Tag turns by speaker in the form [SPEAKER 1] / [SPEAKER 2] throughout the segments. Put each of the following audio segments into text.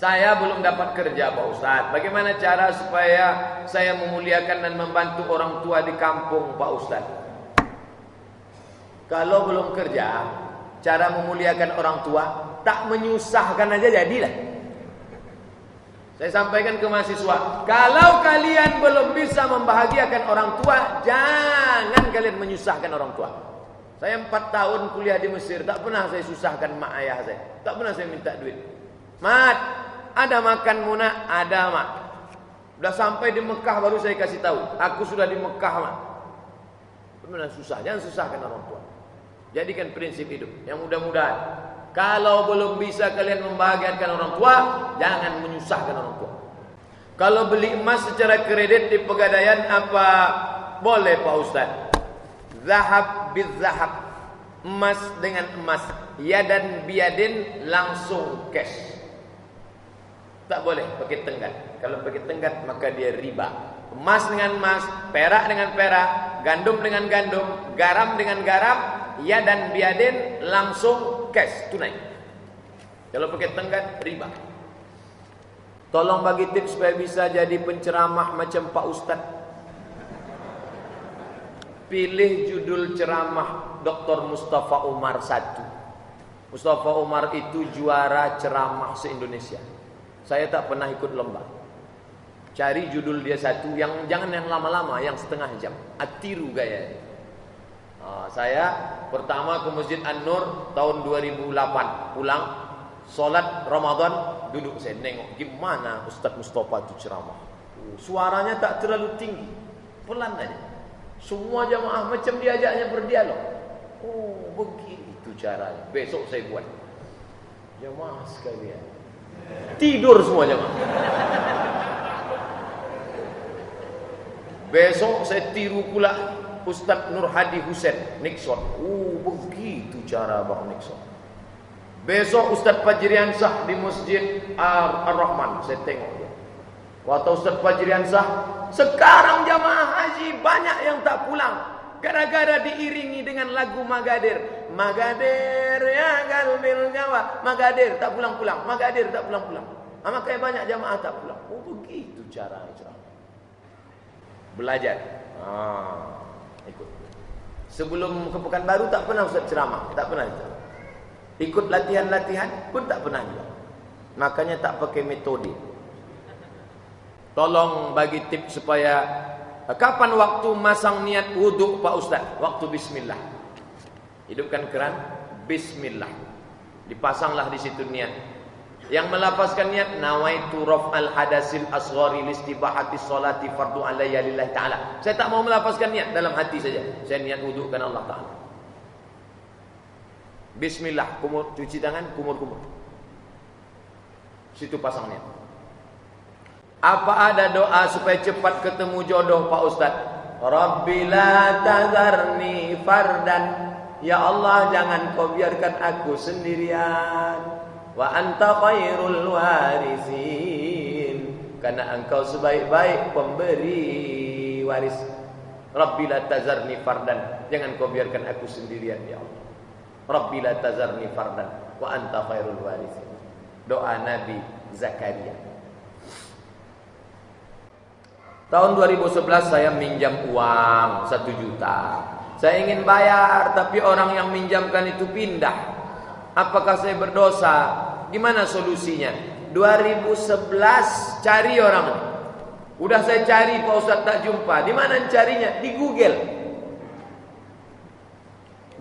[SPEAKER 1] Saya belum dapat kerja Pak Ustadz. Bagaimana cara supaya saya memuliakan dan membantu orang tua di kampung Pak Ustadz? Kalau belum kerja, cara memuliakan orang tua, tak menyusahkan aja jadilah. Saya sampaikan ke mahasiswa, kalau kalian belum bisa membahagiakan orang tua, jangan kalian menyusahkan orang tua. Saya 4 tahun kuliah di Mesir, tak pernah saya susahkan mak ayah saya. Tak pernah saya minta duit. Mat, ada makan muna? Ada mak. Udah sampai di Mekah baru saya kasih tahu, aku sudah di Mekah mak. Benar susah, jangan susahkan orang tua. Jadikan prinsip hidup yang mudah-mudahan. Kalau belum bisa kalian membahagiakan orang tua, jangan menyusahkan orang tua. Kalau beli emas secara kredit di Pegadaian apa boleh Pak Ustaz? Zahab bil zahab, emas dengan emas, yadan biyadin, langsung cash. Tak boleh pakai tenggat. Kalau pakai tenggat maka dia riba. Emas dengan emas, perak dengan perak, gandum dengan gandum, garam dengan garam, yadan biyadin, langsung cash, tunai. Kalau pakai tenggat, riba. Tolong bagi tips supaya bisa jadi penceramah macam Pak Ustadz. Pilih judul ceramah Dr. Mustafa Umar 1. Mustafa Umar itu juara ceramah se-Indonesia. Saya tak pernah ikut lomba. Cari judul dia satu, yang jangan yang lama-lama, yang setengah jam. Atiru gaya. Saya pertama ke Masjid An-Nur tahun 2008. Pulang, sholat Ramadan, duduk saya nengok gimana Ustaz Mustafa itu ceramah. Suaranya tak terlalu tinggi, pelan aja. Semua jamaah macam diajaknya berdialog. Oh, begitu caranya. Besok saya buat. Jamaah sekalian, tidur semua jamaah. Besok saya tiru pula Ustaz Nur Hadi Hussein Nixon. Begitu cara Bang Nixon. Besok Ustaz Fajrian Shah di Masjid Ar-Rahman, saya tengok dia. Waktu Ustaz Fajrian Shah, sekarang jamaah haji banyak yang tak pulang gara-gara diiringi dengan lagu Magadir. Magadir ya galbil Jawa. Magadir tak pulang-pulang. Magadir tak pulang-pulang. Makanya banyak jamaah tak pulang. Begitu cara ceramah. Belajar. Ikut. Sebelum ke Pekanbaru tak pernah Ustaz ceramah, tak pernah itu. Ikut latihan-latihan pun tak pernah juga. Makanya tak pakai metode. Tolong bagi tips supaya kapan waktu masang niat wudhu Pak Ustaz? Waktu bismillah. Hidupkan keran, bismillah. Dipasanglah di situ niat. Yang melafazkan niat nawaitu raf'al hadasil asghari listibahati sholati fardu alayya lillahi ta'ala. Saya tak mau melafazkan niat, dalam hati saja. Saya niat wudhu karena Allah Ta'ala. Bismillah, kumur, cuci tangan, kumur-kumur. Situ pasang niat. Apa ada doa supaya cepat ketemu jodoh Pak Ustaz? Rabbi la tazarni fardan. Ya Allah, jangan kau biarkan aku sendirian. Wa anta khairul warisin, karena engkau sebaik-baik pemberi waris. Rabbi la tazarni fardan, jangan kau biarkan aku sendirian ya Allah. Rabbi la tazarni fardan wa anta khairul warisin. Doa Nabi Zakaria. Tahun 2011 saya minjam uang 1 juta. Saya ingin bayar tapi orang yang minjamkan itu pindah. Apakah saya berdosa? Gimana solusinya? 2011 cari orang. Udah saya cari Pak Ustaz tak jumpa. Di mana carinya? Di Google.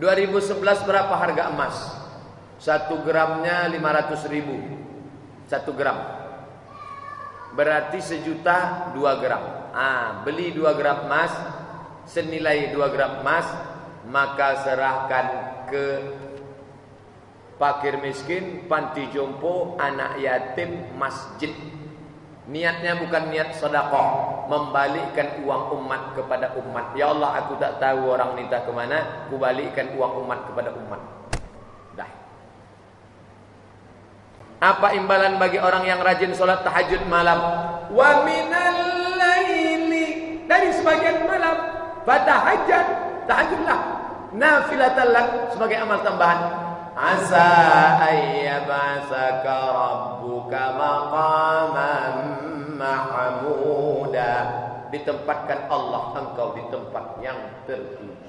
[SPEAKER 1] 2011 berapa harga emas? 1 gramnya 500.000. 1 gram. Berarti 1 juta 2 gram. Beli 2 gram emas senilai 2 gram emas, maka serahkan ke fakir miskin, panti jompo, anak yatim, masjid. Niatnya bukan niat sedekah, membalikkan uang umat kepada umat. Ya Allah, aku tak tahu orang minta kemana, aku balikkan uang umat kepada umat. Dah. Apa imbalan bagi orang yang rajin sholat tahajud malam? Wa minal laili, dari sebagian malam, fatahajjad, tahajudlah, nafilatan lak, sebagai amal tambahan. Asa ayyabasaka rabbuka maqaman mahmuda. Ditempatkan Allah engkau di tempat yang terpuji.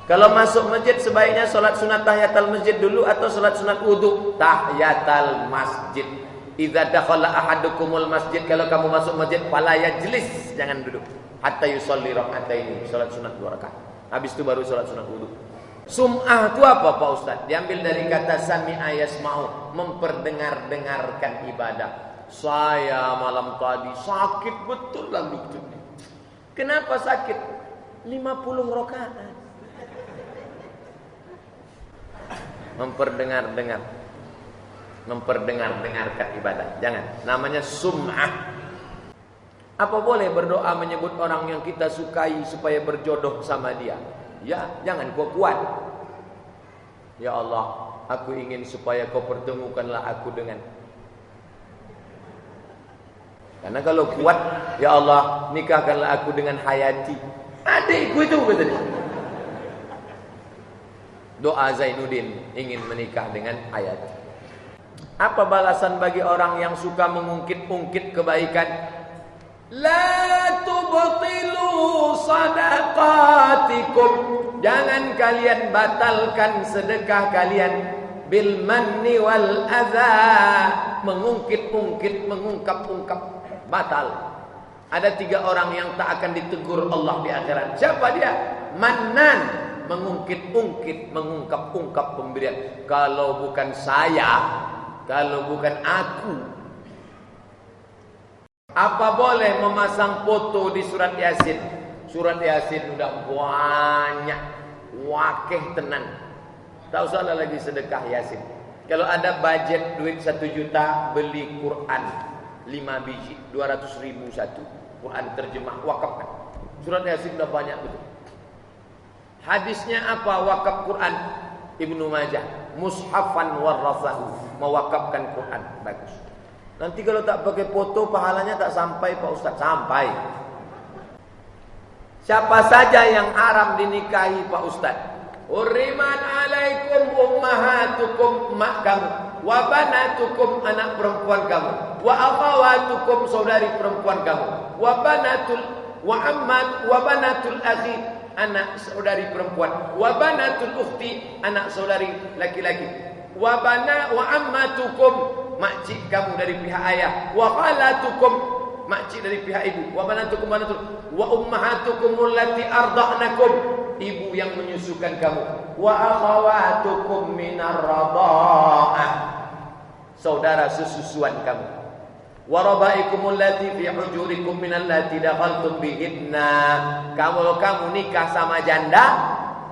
[SPEAKER 1] Kalau masuk masjid sebaiknya solat sunat tahiyatul masjid dulu atau solat sunat wudu? Tahiyatul masjid. Idza dakhala ahadukumul masjid, kalau kamu masuk masjid fala yajlis, jangan duduk. Hatta yusolli raka'ataini, solat sunat 2 rakaat. Habis itu baru solat sunat wudu. Sum'ah itu apa Pak Ustaz? Diambil dari kata sami'a yasma'u, memperdengar-dengarkan ibadah. Saya malam tadi sakit betul lututnya. Kenapa sakit? 50 rakaat. Memperdengarkan ibadah. Jangan. Namanya sum'ah. Apa boleh berdoa menyebut orang yang kita sukai supaya berjodoh sama dia? Ya, jangan kuat. Ya Allah, aku ingin supaya kau pertemukanlah aku dengan. Karena kalau kuat, ya Allah, nikahkanlah aku dengan Hayati. Adikku itu katanya. Doa Zainuddin ingin menikah dengan Hayati. Apa balasan bagi orang yang suka mengungkit-ungkit kebaikan? La tubtilu sadaqatikum. Jangan kalian batalkan sedekah kalian bil manni wal adza. Mengungkit-ungkit, mengungkap-ungkap, batal. Ada 3 orang yang tak akan ditegur Allah di akhirat. Siapa dia? Mannan, mengungkit-ungkit, mengungkap-ungkap pemberian. Kalau bukan saya, kalau bukan aku. Apa boleh memasang foto di surat Yasin? Surat Yasin udah banyak, wakeh tenan. Tak usah lagi sedekah Yasin. Kalau ada budget duit 1 juta, beli Quran 5 biji, 200.000 satu. Quran terjemah, wakafkan. Surat Yasin udah banyak betul. Hadisnya apa wakaf Quran? Ibnu Majah, mushafan warasahu, mewakafkan Quran. Bagus. Nanti kalau tak pakai foto pahalanya tak sampai Pak Ustaz. Sampai. Siapa saja yang haram dinikahi Pak Ustaz? Uriman alaikum ummahatukum, mak kamu, wa banatukum, anak perempuan kamu, wa akhawatukum, saudari perempuan kamu, wa banatul akhi, anak saudari perempuan, wa banatul ukhti, anak saudari laki-laki, wa ammatukum, makcik kamu dari pihak ayah, wa khalatukum, makcik dari pihak ibu, wa banatukum wa ummahatukum allati arda'nakum, ibu yang menyusukan kamu, wa akhawatukum minar radha'ah, saudara sesusuan kamu, wa rabaikum allati fi hujurikum minallati dakhaltum bihinna. Kalau kamu nikah sama janda,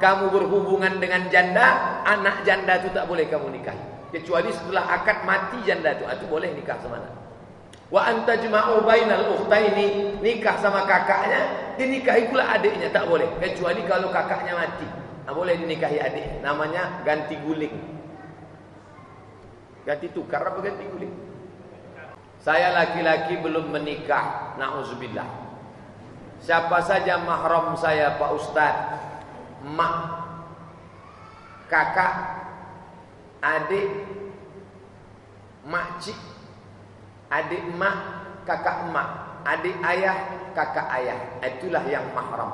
[SPEAKER 1] kamu berhubungan dengan janda, anak janda itu tak boleh kamu nikahi. Kecuali setelah akad mati janda itu boleh nikah sama anak. Wa antajma'u bainal ukhtaini, nikah sama kakaknya, dinikahi pula adiknya tak boleh. Kecuali kalau kakaknya mati, tak boleh dinikahi adik. Namanya ganti guling. Ganti tukar apa ganti guling? Saya laki-laki belum menikah, na'udzubillah. Siapa saja mahram saya Pak Ustaz, mak, kakak, adik, makcik, adik mak, kakak emak, adik ayah, kakak ayah. Itulah yang mahram.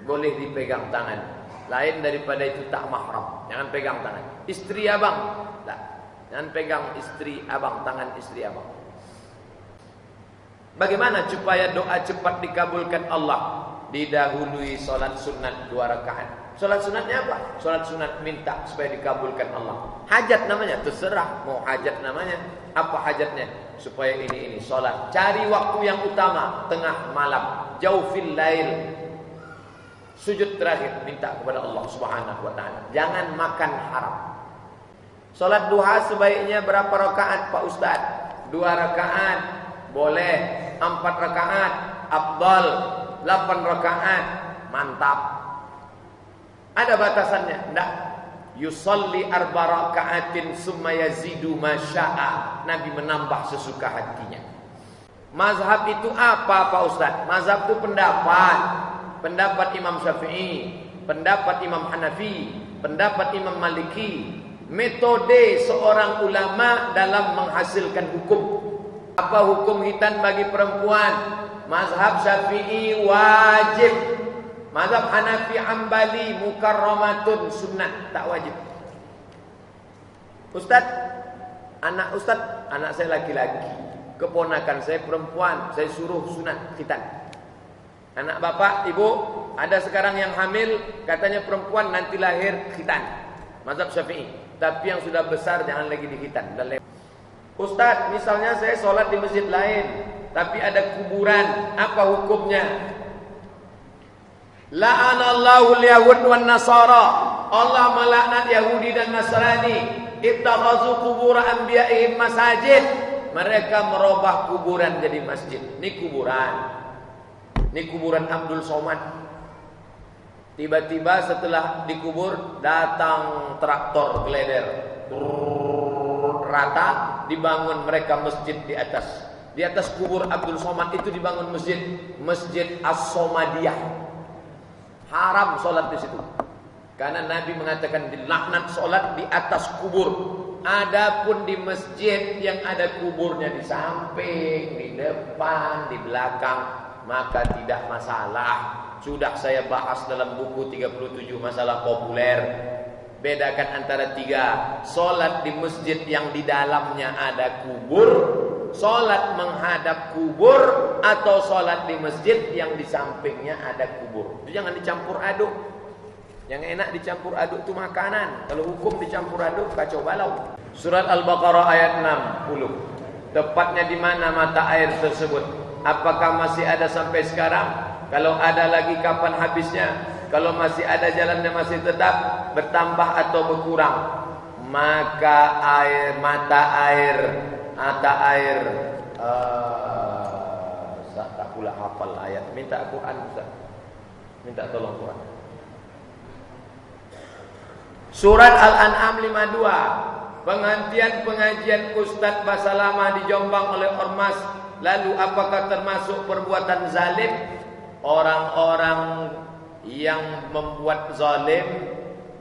[SPEAKER 1] Boleh dipegang tangan. Lain daripada itu tak mahram. Jangan pegang tangan. Istri abang, tak. Jangan pegang istri abang, tangan istri abang. Bagaimana supaya doa cepat dikabulkan Allah? Didahului solat sunat 2 rakaat. Solat sunatnya apa? Solat sunat minta supaya dikabulkan Allah. Hajat namanya, terserah mau hajat namanya. Apa hajatnya? Supaya ini solat. Cari waktu yang utama, tengah malam, jaufil lail. Sujud terakhir minta kepada Allah Subhanahu wa taala. Jangan makan haram. Solat duha sebaiknya berapa rakaat Pak Ustaz? 2 rakaat boleh, 4 rakaat afdal, 8 rakaat mantap. Ada batasannya? Enggak. Yusalli 4 rakaatin summa yazidu ma syaa. Nabi menambah sesuka hatinya. Mazhab itu apa Pak Ustaz? Mazhab itu pendapat. Pendapat Imam Syafi'i, pendapat Imam Hanafi, pendapat Imam Maliki, metode seorang ulama dalam menghasilkan hukum. Apa hukum khitan bagi perempuan? Mazhab Syafi'i wajib. Mazhab Hanafi Hambali mukarramatun sunnah, tak wajib. Ustaz, anak saya laki-laki, keponakan saya perempuan, saya suruh sunat khitan. Anak bapak, ibu, ada sekarang yang hamil, katanya perempuan nanti lahir khitan. Mazhab Syafi'i. Tapi yang sudah besar jangan lagi dikhitan. Ustaz, misalnya saya sholat di masjid lain, tapi ada kuburan, apa hukumnya? La'anallahu al-yahud wan nasara. Allah melaknat Yahudi dan Nasrani. Ittakhazu qubur anbiya'ihim masajid. Mereka merubah kuburan jadi masjid. Ini kuburan. Ini kuburan Abdul Somad. Tiba-tiba setelah dikubur datang traktor gleder. Rata dibangun mereka masjid di atas. Di atas kubur Abdul Somad itu dibangun masjid, Masjid As-Somadiyah. Haram sholat di situ. Karena Nabi mengatakan dilaknat sholat di atas kubur. Adapun di masjid yang ada kuburnya di samping, di depan, di belakang, maka tidak masalah. Sudah saya bahas dalam buku 37 masalah populer. Bedakan antara tiga. Sholat di masjid yang di dalamnya ada kubur, sholat menghadap kubur, atau sholat di masjid yang di sampingnya ada kubur. Itu jangan dicampur aduk. Yang enak dicampur aduk itu makanan. Kalau hukum dicampur aduk kacau balau. Surat Al-Baqarah ayat 60. Tepatnya di mana mata air tersebut? Apakah masih ada sampai sekarang? Kalau ada lagi kapan habisnya? Kalau masih ada jalannya masih tetap bertambah atau berkurang? Maka mata air saya tak pula hafal ayat. Minta Quran Ustaz. Minta tolong Quran. Surat Al-An'am 52. Pengajian Ustaz bahasa lama di Jombang oleh ormas. Lalu apakah termasuk perbuatan zalim? Orang-orang yang membuat zalim,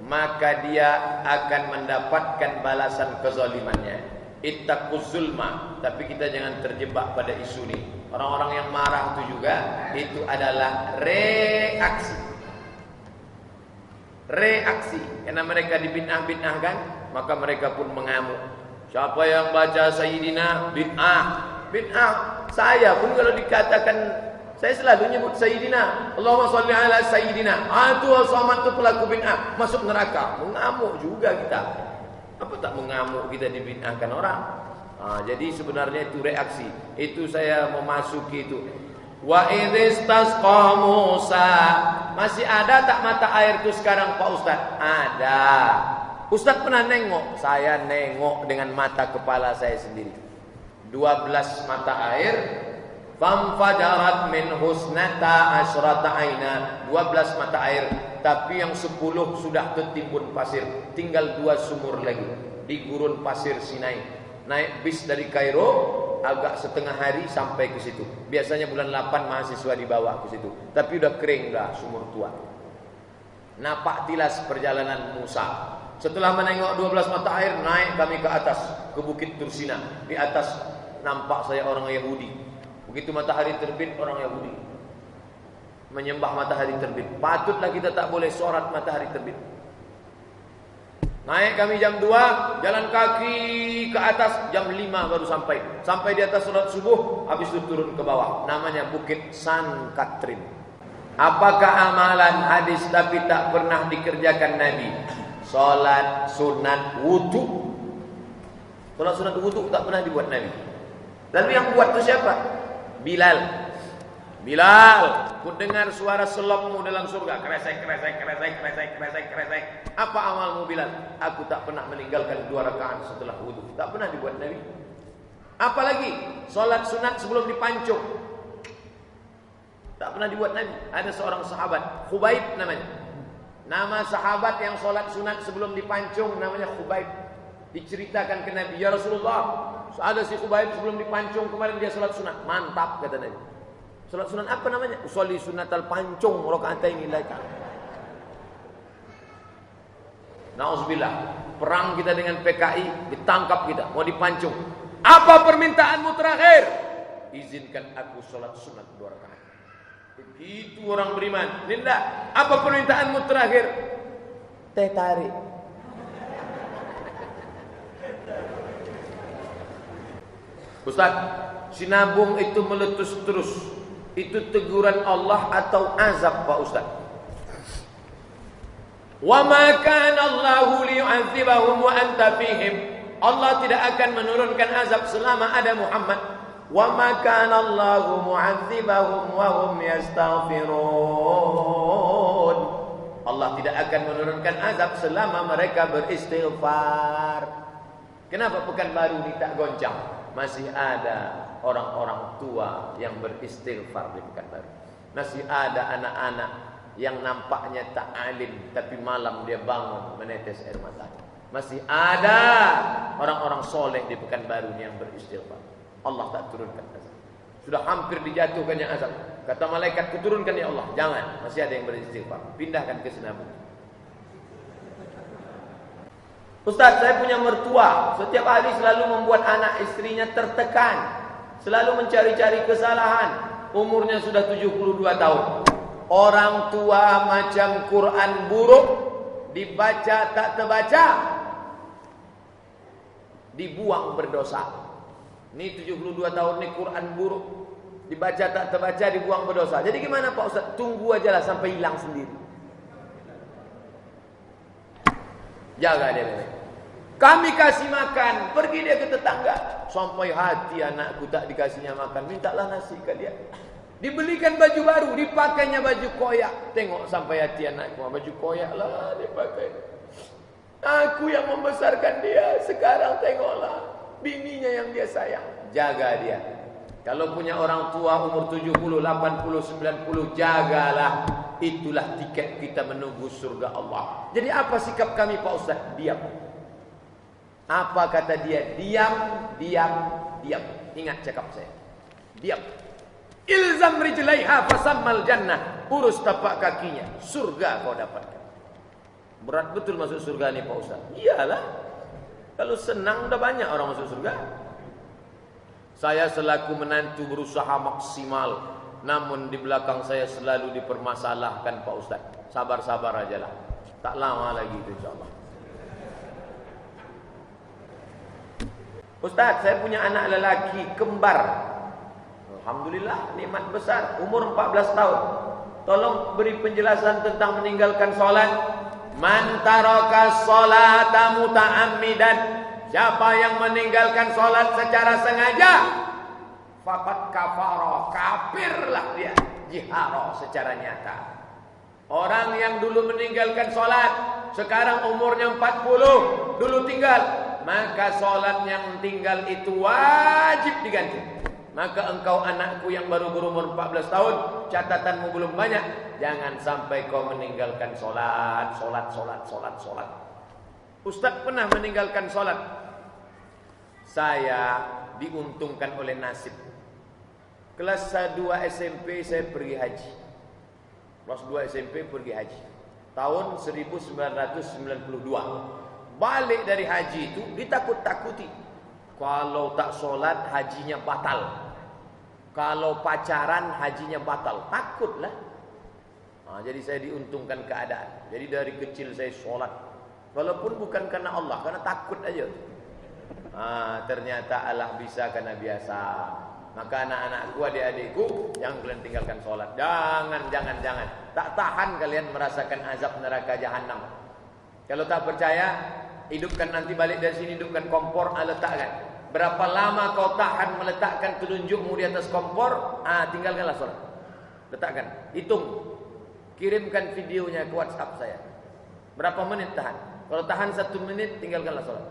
[SPEAKER 1] maka dia akan mendapatkan balasan kezalimannya. Ittaquz zulma. Tapi kita jangan terjebak pada isu ini. Orang-orang yang marah itu juga, itu adalah reaksi. Karena mereka dibid'ah-bid'ahkan, maka mereka pun mengamuk. Siapa yang baca Sayyidina bid'ah. Saya pun kalau dikatakan, saya selalu nyebut Sayyidina, Allahumma sholli ala Sayyidina. Itu Somad itu pelaku bid'ah, masuk neraka. Mengamuk juga kita. Apa tak mengamuk kita dibid'ahkan orang? Jadi sebenarnya itu reaksi. Itu saya memasuki itu. Wa idhistasqa Musa. Masih ada tak mata air itu sekarang Pak Ustaz? Ada. Ustaz pernah nengok? Saya nengok dengan mata kepala saya sendiri. 12 mata air. Famfajarat min husnata asyrata aina. 12 mata air. Tapi yang 10 sudah tertimbun pasir. Tinggal 2 sumur lagi di gurun pasir Sinai. Naik bis dari Kairo, agak setengah hari sampai ke situ. Biasanya bulan 8 mahasiswa dibawa ke situ. Tapi udah kering dah sumur tua. Napak tilas perjalanan Musa. Setelah menengok 12 mata air, naik kami ke atas, ke Bukit Tursina. Di atas nampak saya orang Yahudi. Begitu matahari terbit, orang Yahudi menyembah matahari terbit. Patutlah kita tak boleh sholat matahari terbit. Naik kami jam 2, jalan kaki ke atas, jam 5 baru sampai. Sampai di atas sholat subuh, habis itu turun ke bawah. Namanya Bukit San Katrin. Apakah amalan hadis tapi tak pernah dikerjakan Nabi? Sholat sunat wudu. Sholat sunat wudu tak pernah dibuat Nabi. Lalu yang buat itu siapa? Bilal. Ku dengar suara selopmu dalam surga. Kresek. Apa amalmu Bilal? Aku tak pernah meninggalkan 2 rakaat setelah wudu. Tak pernah dibuat Nabi. Apalagi solat sunat sebelum dipancung. Tak pernah dibuat Nabi. Ada seorang sahabat, Khubaib namanya. Nama sahabat yang solat sunat sebelum dipancung namanya Khubaib. Diceritakan ke Nabi, ya Rasulullah, ada si Khubaib sebelum dipancung kemarin dia solat sunat. Mantap kata Nabi. Salat sunat apa namanya? Usolli sunatal pancung rakaatain lagi. Nauzubillah. Perang kita dengan PKI, ditangkap kita, mau dipancung. Apa permintaanmu terakhir? Izinkan aku sholat sunat 2 rakaat. Begitu orang beriman. Linda, apa permintaanmu terakhir? Teh tarik. Ustaz, sinabung itu meletus terus. Itu teguran Allah atau azab Pak Ustaz? Wa ma kana Allahu liyu'adzibahum wa anta fihim. Allah tidak akan menurunkan azab selama ada Muhammad. Wa ma kana Allahu mu'adzibahum wa hum yastaghfirun. Allah tidak akan menurunkan azab selama mereka beristighfar. Kenapa Pekanbaru ini tak goncang? Masih ada orang-orang tua yang beristighfar di Pekanbaru. Masih ada anak-anak yang nampaknya tak alim, tapi malam dia bangun menetes air mata. Masih ada orang-orang soleh di Pekanbaru yang beristighfar. Allah tak turunkan azab. Sudah hampir dijatuhkan yang azab. Kata malaikat, kuturunkan ya Allah. Jangan, masih ada yang beristighfar. Pindahkan ke Sinabung. Ustaz, saya punya mertua. Setiap hari selalu membuat anak istrinya tertekan. Selalu mencari-cari kesalahan. Umurnya sudah 72 tahun. Orang tua macam Quran buruk, dibaca tak terbaca, dibuang berdosa. Ini 72 tahun ini Quran buruk, dibaca tak terbaca, dibuang berdosa. Jadi gimana Pak Ustaz? Tunggu aja lah sampai hilang sendiri. Jaga dia baik. Kami kasih makan, pergi dia ke tetangga. Sampai hati anakku tak dikasihnya makan, mintalah nasi ke dia. Dibelikan baju baru, dipakainya baju koyak. Tengok sampai hati anakku, baju koyak lah dipakai. Aku yang membesarkan dia, sekarang tengoklah bininya yang dia sayang. Jaga dia. Kalau punya orang tua umur 70, 80, 90, jagalah. Itulah tiket kita menuju surga Allah. Jadi apa sikap kami Pak Ustaz? Diam. Apa kata dia? Diam, diam, diam. Ingat cakap saya. Diam. Ilzam rijlaiha fasammal jannah. Urus tapak kakinya, surga kau dapatkan. Berat betul masuk surga ni Pak Ustaz. Iyalah. Kalau senang dah banyak orang masuk surga. Saya selaku menantu berusaha maksimal, namun di belakang saya selalu dipermasalahkan Pak Ustaz. Sabar-sabar ajalah. Tak lama lagi itu insyaAllah. Ustaz, saya punya anak lelaki kembar. Alhamdulillah, nikmat besar. Umur 14 tahun. Tolong beri penjelasan tentang meninggalkan solat. Man taraka sholata muta'ammidan. Siapa yang meninggalkan solat secara sengaja, faqad kafara, kafirlah dia. Jihara secara nyata. Orang yang dulu meninggalkan solat, sekarang umurnya 40, dulu tinggal, maka solat yang tinggal itu wajib diganti. Maka engkau anakku yang baru berumur 14 tahun, catatanmu belum banyak. Jangan sampai kau meninggalkan solat. Ustaz pernah meninggalkan solat. Saya diuntungkan oleh nasib. Kelas 2 SMP saya pergi haji. Kelas 2 SMP pergi haji. Tahun 1992. Balik dari haji itu ditakut-takuti. Kalau tak solat hajinya batal. Kalau pacaran hajinya batal. Takutlah. Jadi saya diuntungkan keadaan. Jadi dari kecil saya solat. Walaupun bukan karena Allah, karena takut aja. Ternyata Allah bisa karena biasa. Maka anak-anakku, adik-adikku, jangan kalian tinggalkan solat. Jangan. Tak tahan kalian merasakan azab neraka jahanam. Kalau tak percaya, hidupkan nanti balik dari sini, hidupkan kompor, letakkan. Berapa lama kau tahan meletakkan telunjukmu di atas kompor? Tinggalkanlah solat. Letakkan, hitung. Kirimkan videonya ke WhatsApp saya. Berapa menit tahan? Kalau tahan 1 menit, tinggalkanlah solat.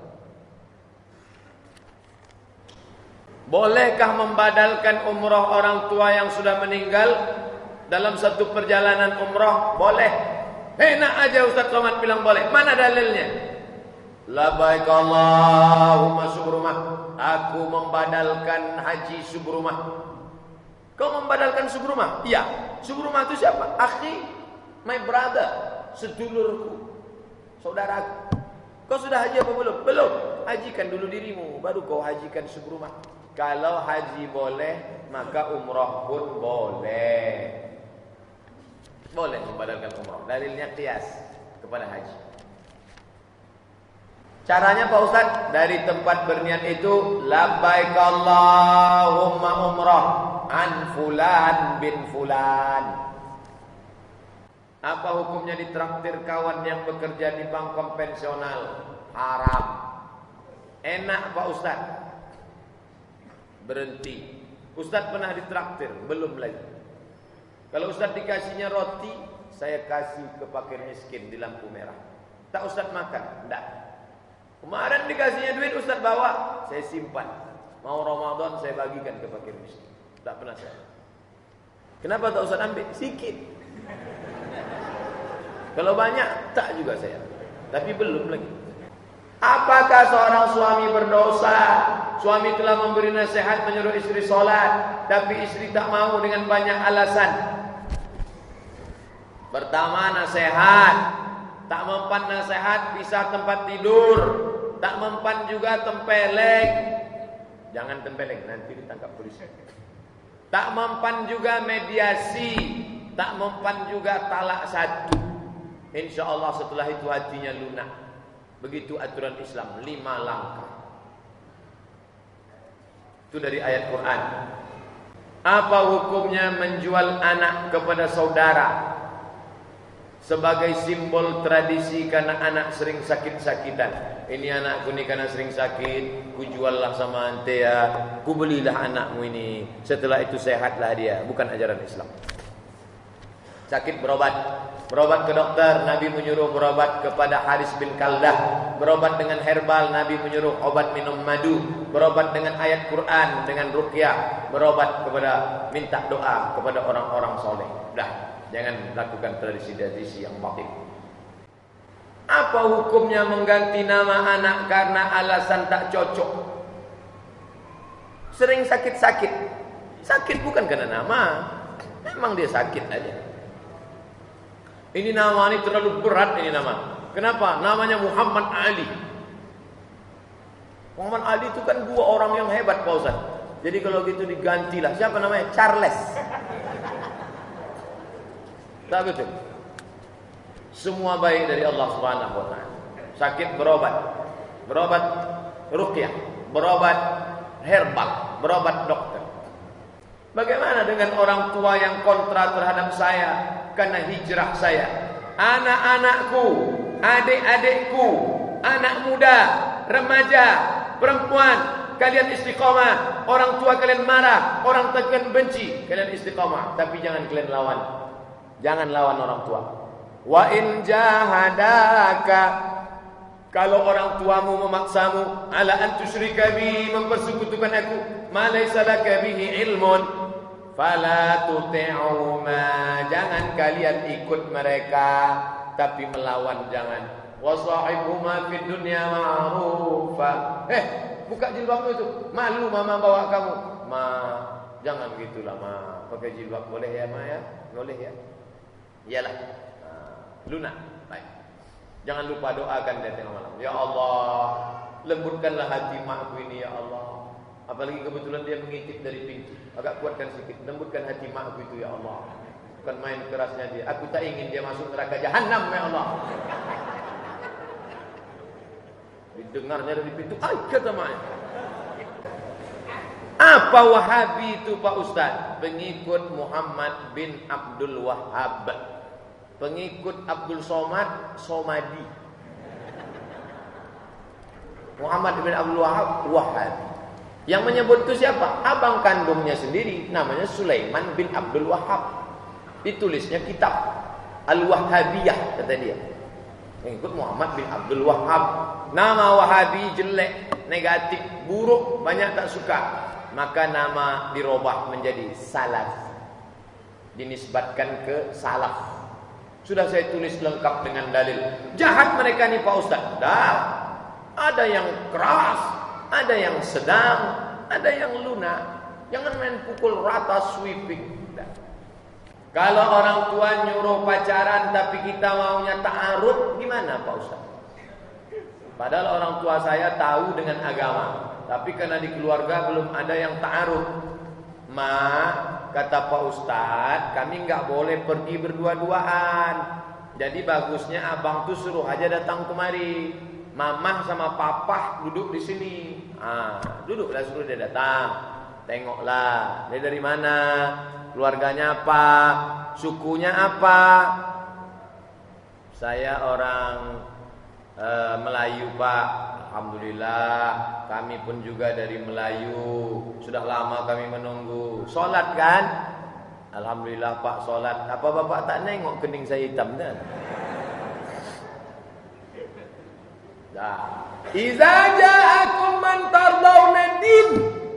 [SPEAKER 1] Bolehkah membadalkan umrah orang tua yang sudah meninggal dalam satu perjalanan umrah? Boleh. Enak aja Ustaz Somad bilang boleh. Mana dalilnya? Labbaik Allahumma subrumah. Aku membadalkan haji subrumah. Kau membadalkan subrumah? Iya. Subrumah itu siapa? Akhi, my brother, sedulurku. saudara. Kau sudah haji apa belum? Belum. Hajikan dulu dirimu, baru kau hajikan seberumah. Kalau haji boleh, maka umrah pun boleh. Boleh membadalkan umrah. Dalilnya qiyas kepada haji. Caranya Pak Ustaz, dari tempat berniat itu labbaik Allahumma umrah an fulan bin fulan. Apa hukumnya ditraktir kawan yang bekerja di bank konvensional? Haram. Enak Pak Ustaz. Berhenti. Ustaz pernah ditraktir? Belum lagi. Kalau Ustaz dikasihnya roti, saya kasih ke fakir miskin di lampu merah. Tak Ustaz makan? Tidak. Kemarin dikasihnya duit Ustaz bawa, saya simpan. Mau Ramadan saya bagikan ke fakir miskin. Tak pernah saya. Kenapa tak Ustaz ambil? Sikit. Kalau banyak, tak juga saya. Tapi belum lagi. Apakah seorang suami berdosa? Suami telah memberi nasihat menyuruh istri sholat, tapi istri tak mau dengan banyak alasan. Pertama, nasihat. Tak mempan nasihat, pisah tempat tidur. Tak mempan juga tempeleng. Jangan tempeleng, nanti ditangkap polisi. Tak mempan juga mediasi. Tak mempan juga talak satu. Insya Allah setelah itu hatinya lunak. Begitu aturan Islam, 5 langkah. Itu dari ayat Quran. Apa hukumnya menjual anak kepada saudara sebagai simbol tradisi karena anak sering sakit-sakitan? Ini anakku ni karena sering sakit, ku juallah sama ante ya, ku belilah anakmu ini. Setelah itu sehatlah dia. Bukan ajaran Islam. Sakit berobat ke dokter, Nabi menyuruh berobat kepada Haris bin Kaldah. Berobat dengan herbal, Nabi menyuruh obat minum madu. Berobat dengan ayat Quran, dengan ruqyah. Berobat kepada minta doa kepada orang-orang soleh. Dah, jangan lakukan tradisi-tradisi yang batil. Apa hukumnya mengganti nama anak karena alasan tak cocok? Sering sakit-sakit. Sakit bukan karena nama, memang dia sakit aja. Ini nama ini terlalu berat ini nama. Kenapa? Namanya Muhammad Ali. Muhammad Ali itu kan 2 orang yang hebat Pak Ustaz. Jadi kalau gitu digantilah. Siapa namanya? Charles. Tak betul. Semua baik dari Allah Subhanahu wa taala. Sakit berobat ruqyah, berobat herbal, berobat dokter. Bagaimana dengan orang tua yang kontra terhadap saya karena hijrah saya? Anak-anakku, adik-adikku, anak muda, remaja, perempuan, kalian istiqomah. Orang tua kalian marah, orang tua kalian benci, kalian istiqomah. Tapi jangan kalian lawan. Jangan lawan orang tua. Wa in jahadaka, kalau orang tuamu memaksamu ala an tusyrika bi, mempersekutukan aku, ma laysa laka bihi ilmun, fala tuti'uma, jangan kalian ikut mereka, tapi melawan jangan. Wa sahibhuma fid dunya ma'rufa, buka jilbabmu itu, malu mama bawa kamu. Ma, jangan gitulah ma, pakai jilbab boleh ya ma ya? Boleh ya? Iyalah. Lunak. Baik. Jangan lupa doakan dia tengah malam. Ya Allah, lembutkanlah hati makku ini ya Allah. Apalagi kebetulan dia mengintip dari pintu. Agak kuatkan sedikit. Lembutkan hati makku itu ya Allah. Bukan main kerasnya dia. Aku tak ingin dia masuk neraka jahanam ya Allah. Didengarnya dari pintu. Ay, kata maknya. Apa Wahabi itu Pak Ustaz? Pengikut Muhammad bin Abdul Wahhab. Pengikut Abdul Somad, Somadi. Muhammad bin Abdul Wahhab, Wahabi. Yang menyebut itu siapa? Abang kandungnya sendiri, namanya Sulaiman bin Abdul Wahhab. Ditulisnya kitab Al-Wahhabiyah, kata dia. Pengikut Muhammad bin Abdul Wahhab. Nama Wahabi jelek, negatif, buruk, banyak tak suka. Maka nama dirubah menjadi Salaf. Dinisbatkan ke Salaf. Sudah saya tulis lengkap dengan dalil. Jahat mereka nih Pak Ustaz. Dah. Ada yang keras, ada yang sedang, ada yang lunak. Jangan main pukul rata sweeping. Dah. Kalau orang tua nyuruh pacaran tapi kita maunya ta'aruf, gimana Pak Ustaz? Padahal orang tua saya tahu dengan agama, tapi karena di keluarga belum ada yang ta'aruf. Kata Pak Ustadz, kami nggak boleh pergi berdua-duaan. Jadi bagusnya abang tuh suruh aja datang kemari. Mamah sama papa duduk di sini. Duduklah, suruh dia datang. Tengoklah, dia dari mana, keluarganya apa, sukunya apa. Saya orang Melayu, Pak. Alhamdulillah, kami pun juga dari Melayu. Sudah lama kami menunggu. Sholat kan? Alhamdulillah Pak, sholat. Apa Bapak tak nengok kening saya hitam kan? Iza ja'akum man tardawna din.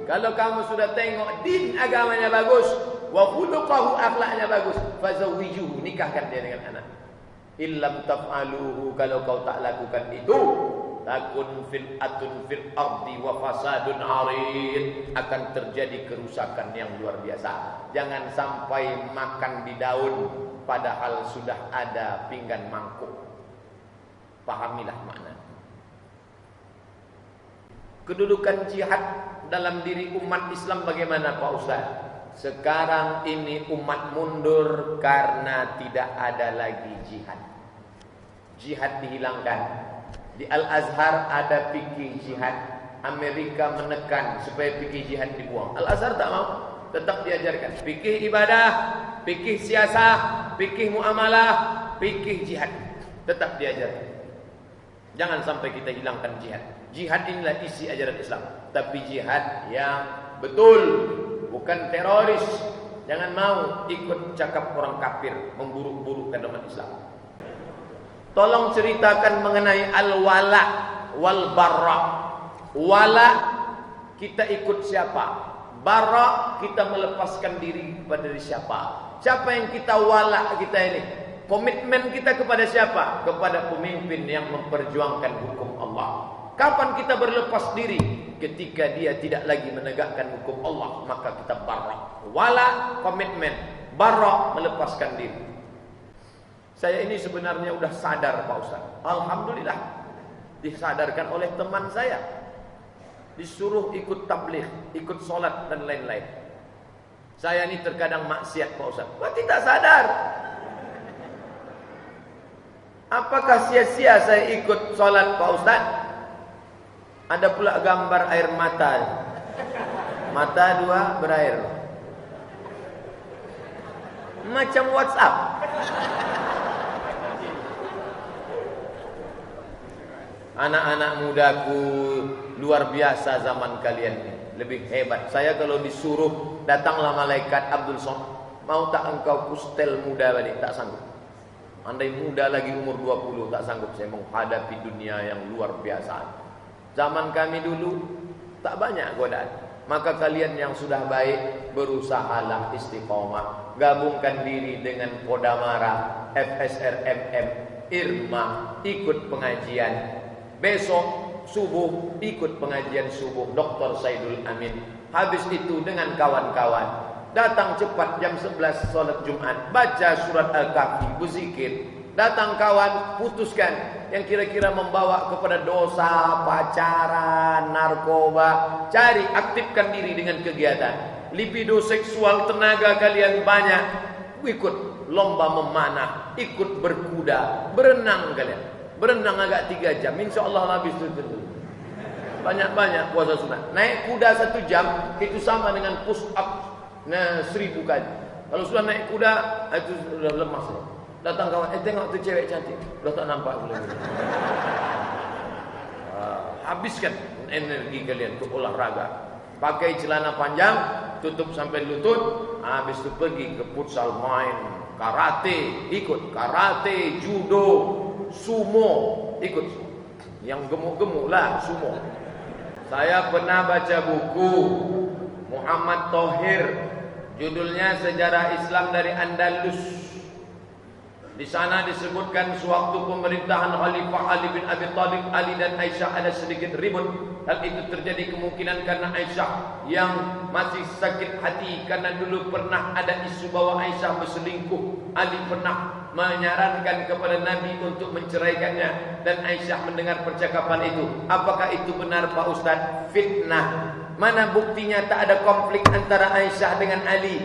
[SPEAKER 1] Kalau kamu sudah tengok din agamanya bagus, wa khuluquhu akhlaknya bagus, fazawwijuhu, nikahkan dia dengan anak. Illam taf'aluhu, kalau kau tak lakukan itu, takun fil ardi wa fasadun arid, akan terjadi kerusakan yang luar biasa. Jangan sampai makan di daun padahal sudah ada pinggan mangkuk. Pahamilah makna. Kedudukan jihad dalam diri umat Islam bagaimana Pak Ustaz? Sekarang ini umat mundur karena tidak ada lagi jihad. Jihad dihilangkan. Di Al-Azhar ada fikih jihad. Amerika menekan supaya fikih jihad dibuang. Al-Azhar tak mau, tetap diajarkan fikih ibadah, fikih siasah, fikih muamalah, fikih jihad, tetap diajarkan. Jangan sampai kita hilangkan jihad. Jihad inilah isi ajaran Islam, tapi jihad yang betul, bukan teroris. Jangan mau ikut cakap orang kafir memburuk-burukkan umat Islam. Tolong ceritakan mengenai al-wala wal barra. Wala, kita ikut siapa? Barra, kita melepaskan diri kepada siapa? Siapa yang kita wala kita ini? Komitmen kita kepada siapa? Kepada pemimpin yang memperjuangkan hukum Allah. Kapan kita berlepas diri? Ketika dia tidak lagi menegakkan hukum Allah, maka kita barra. Wala, komitmen. Barra, melepaskan diri. Saya ini sebenarnya sudah sadar Pak Ustaz. Alhamdulillah. Disadarkan oleh teman saya. Disuruh ikut tabligh, ikut sholat dan lain-lain. Saya ini terkadang maksiat Pak Ustaz. Wah, tidak sadar. Apakah sia-sia saya ikut sholat Pak Ustaz? Ada pula gambar air mata. Mata dua berair. Macam WhatsApp. Anak-anak mudaku, luar biasa zaman kalian ini. Lebih hebat. Saya kalau disuruh, datanglah malaikat Abdul Somad. Mau tak engkau kustel muda balik? Tak sanggup. Andai muda lagi umur 20, tak sanggup saya menghadapi dunia yang luar biasa. Zaman kami dulu tak banyak godaan. Maka kalian yang sudah baik, berusahalah istiqomah. Gabungkan diri dengan Kodamara, FSRMM, Irma, ikut pengajian. Besok subuh ikut pengajian subuh Dr. Saidul Amin. Habis itu dengan kawan-kawan datang cepat jam 11 sholat Jumat, baca surat Al-Kahfi, berzikir. Datang kawan, putuskan yang kira-kira membawa kepada dosa, pacaran, narkoba. Cari, aktifkan diri dengan kegiatan. Libido seksual, tenaga kalian banyak, ikut lomba memanah, ikut berkuda, berenang kalian. Berenang agak 3 jam, insya Allah habis itu. Banyak-banyak puasa sunat. Naik kuda 1 jam, itu sama dengan push up 1000 kali. Kalau sudah naik kuda, itu sudah lemas. Datang kawan, tengok tu cewek cantik. Sudah tak nampak belum. Habiskan energi kalian untuk olahraga. Pakai celana panjang, tutup sampai lutut. Habis itu pergi ke futsal main. Karate, ikut. Karate, judo, sumo, ikut. Yang gemuk-gemuk lah, sumo. Saya pernah baca buku Muhammad Thohir. Judulnya Sejarah Islam dari Andalus. Di sana disebutkan sewaktu pemerintahan Khalifah Ali bin Abi Thalib, Ali dan Aisyah ada sedikit ribut. Hal itu terjadi kemungkinan karena Aisyah yang masih sakit hati karena dulu pernah ada isu bahwa Aisyah berselingkuh. Ali pernah menyarankan kepada Nabi untuk menceraikannya dan Aisyah mendengar percakapan itu. Apakah itu benar Pak Ustaz? Fitnah. Mana buktinya tak ada konflik antara Aisyah dengan Ali?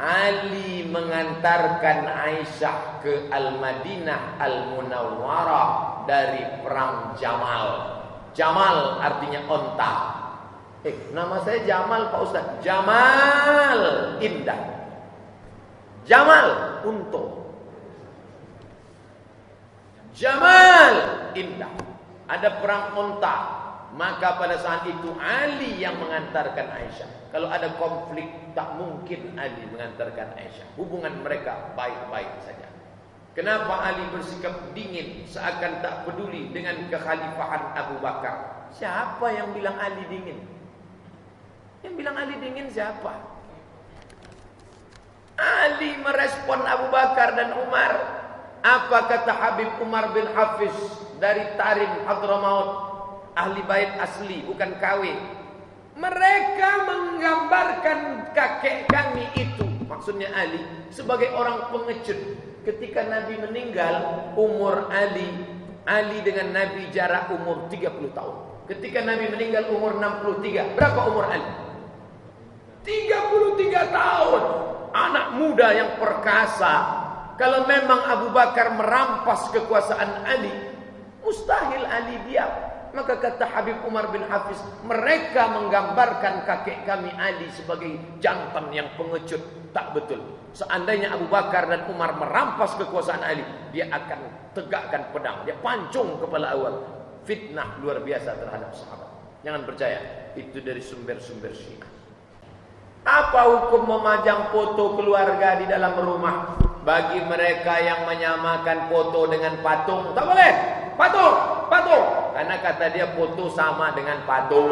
[SPEAKER 1] Ali mengantarkan Aisyah ke Al-Madinah Al-Munawwarah dari perang Jamal. Jamal artinya onta. Nama saya Jamal Pak Ustaz. Jamal indah. Jamal untung. Jamal indah. Ada perang onta. Maka pada saat itu Ali yang mengantarkan Aisyah. Kalau ada konflik tak mungkin Ali mengantarkan Aisyah. Hubungan mereka baik-baik saja. Kenapa Ali bersikap dingin seakan tak peduli dengan kekhalifahan Abu Bakar? Siapa yang bilang Ali dingin? Yang bilang Ali dingin siapa? Ali merespon Abu Bakar dan Umar. Apa kata Habib Umar bin Hafiz dari Tarim Hadramaut? Ahli bait asli, bukan KW. Mereka menggambarkan kakek kami itu, maksudnya Ali, sebagai orang pengecut. Ketika Nabi meninggal, umur Ali dengan Nabi jarak umur 30 tahun. Ketika Nabi meninggal umur 63. Berapa umur Ali? 33 tahun. Anak muda yang perkasa. Kalau memang Abu Bakar merampas kekuasaan Ali, mustahil Ali diam. Maka kata Habib Umar bin Hafiz, mereka menggambarkan kakek kami Ali sebagai jantan yang pengecut. Tak betul. Seandainya Abu Bakar dan Umar merampas kekuasaan Ali, dia akan tegakkan pedang, dia pancung kepala awal. Fitnah luar biasa terhadap sahabat. Jangan percaya, itu dari sumber-sumber Syiah. Apa hukum memajang foto keluarga di dalam rumah? Bagi mereka yang menyamakan foto dengan patung, tak boleh. Patung. Karena kata dia foto sama dengan patung.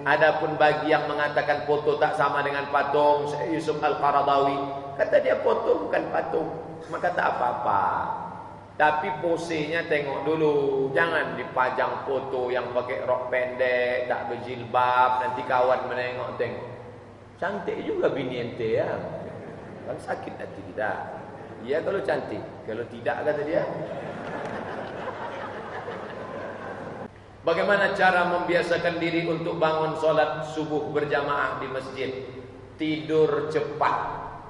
[SPEAKER 1] Adapun bagi yang mengatakan foto tak sama dengan patung, Syekh Yusuf Al-Qaradawi, kata dia foto bukan patung, maka tak apa-apa. Tapi posenya tengok dulu. Jangan dipajang foto yang pakai rok pendek, tak berjilbab, nanti kawan menengok-tengok. Cantik juga bini ente ya. Kan sakit hati kita. Iya kalau cantik, kalau tidak kata dia. Bagaimana cara membiasakan diri untuk bangun sholat subuh berjamaah di masjid? Tidur cepat.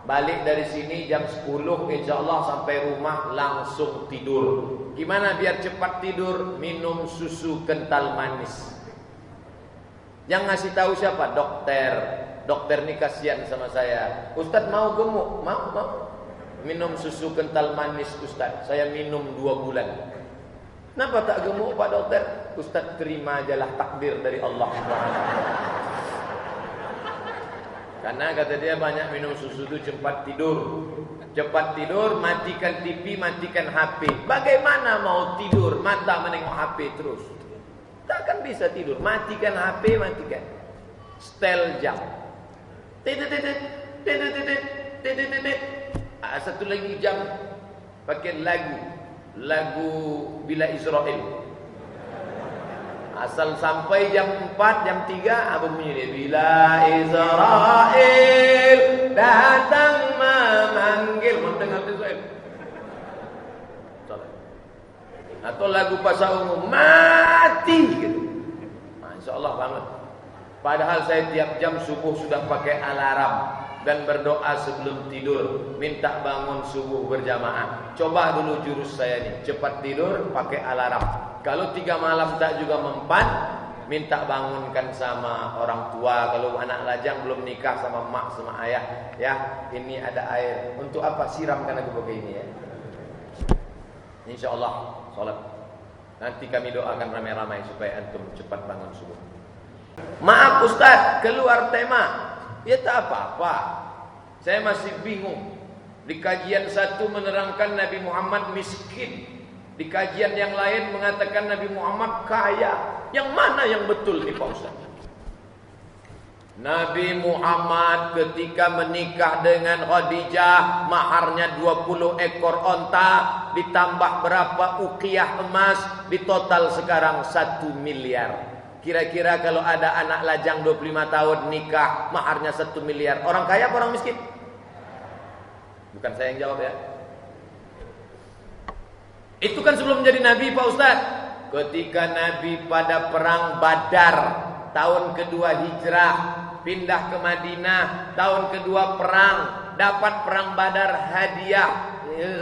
[SPEAKER 1] Balik dari sini jam 10, insyaAllah sampai rumah langsung tidur. Gimana biar cepat tidur? Minum susu kental manis. Yang ngasih tahu siapa? Dokter. Dokter ini kasihan sama saya. Ustadz mau gemuk? Mau. Minum susu kental manis Ustadz. Saya minum 2 bulan. Kenapa tak gemuk Pak Dokter? Ustaz terima ajalah takdir dari Allah. Karena kata dia banyak minum susu itu cepat tidur. Cepat tidur, matikan TV, matikan HP. Bagaimana mau tidur? Mata menengok HP terus. Takkan bisa tidur. Matikan HP, matikan. Setel jam. Satu lagi jam pakai lagu Bila Israel. Asal sampai jam 4, jam 3 apa bunyi dia? Bila Israel datang memanggil. Mau dengar Israel? Atau lagu Pasar Ungu mati gitu. Insya-Allah banget. Padahal saya tiap jam subuh sudah pakai alarm dan berdoa sebelum tidur, minta bangun subuh berjamaah. Coba dulu jurus saya nih, cepat tidur pakai alarm. Kalau 3 malam tak juga mempan, minta bangunkan sama orang tua. Kalau anak lajang belum nikah sama mak sama ayah, ya ini ada air. Untuk apa? Siramkan aku pakai ini ya. InsyaAllah sholat. Nanti kami doakan ramai-ramai supaya antum cepat bangun subuh. Maaf Ustaz, keluar tema. Ya tak apa-apa. Saya masih bingung. Di kajian satu menerangkan Nabi Muhammad miskin. Di kajian yang lain mengatakan Nabi Muhammad kaya. Yang mana yang betul nih Pak Ustaz? Nabi Muhammad ketika menikah dengan Khadijah, maharnya 20 ekor onta, ditambah berapa uqiyah emas, di total sekarang 1 miliar. Kira-kira kalau ada anak lajang 25 tahun nikah, maharnya 1 miliar. Orang kaya apa orang miskin? Bukan saya yang jawab ya. Itu kan sebelum menjadi Nabi Pak Ustaz. Ketika Nabi pada perang Badar, tahun kedua hijrah, pindah ke Madinah, tahun kedua perang, dapat perang Badar hadiah,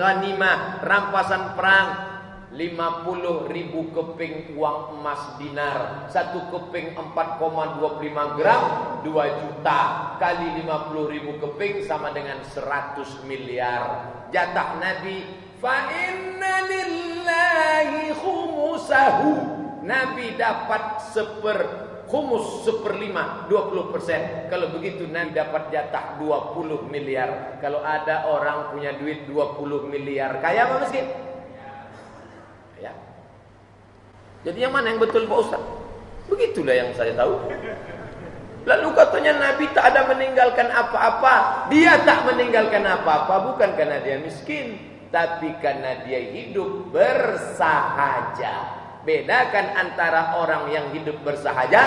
[SPEAKER 1] ghanimah, rampasan perang, 50.000 keping uang emas dinar. Satu keping 4,25 gram, 2 juta kali 50.000 keping sama dengan 100 miliar. Jatah Nabi, fa inna lillahi khumusahu. Nabi dapat khumus 1/5, 20%. Kalau begitu Nabi dapat jatah 20 miliar. Kalau ada orang punya duit 20 miliar, kaya apa miskin? Ya. Jadi yang mana yang betul Pak Ustaz? Begitulah yang saya tahu. Lalu katanya Nabi tak ada meninggalkan apa-apa. Dia tak meninggalkan apa-apa bukan karena dia miskin, tapi karena dia hidup bersahaja. Bedakan antara orang yang hidup bersahaja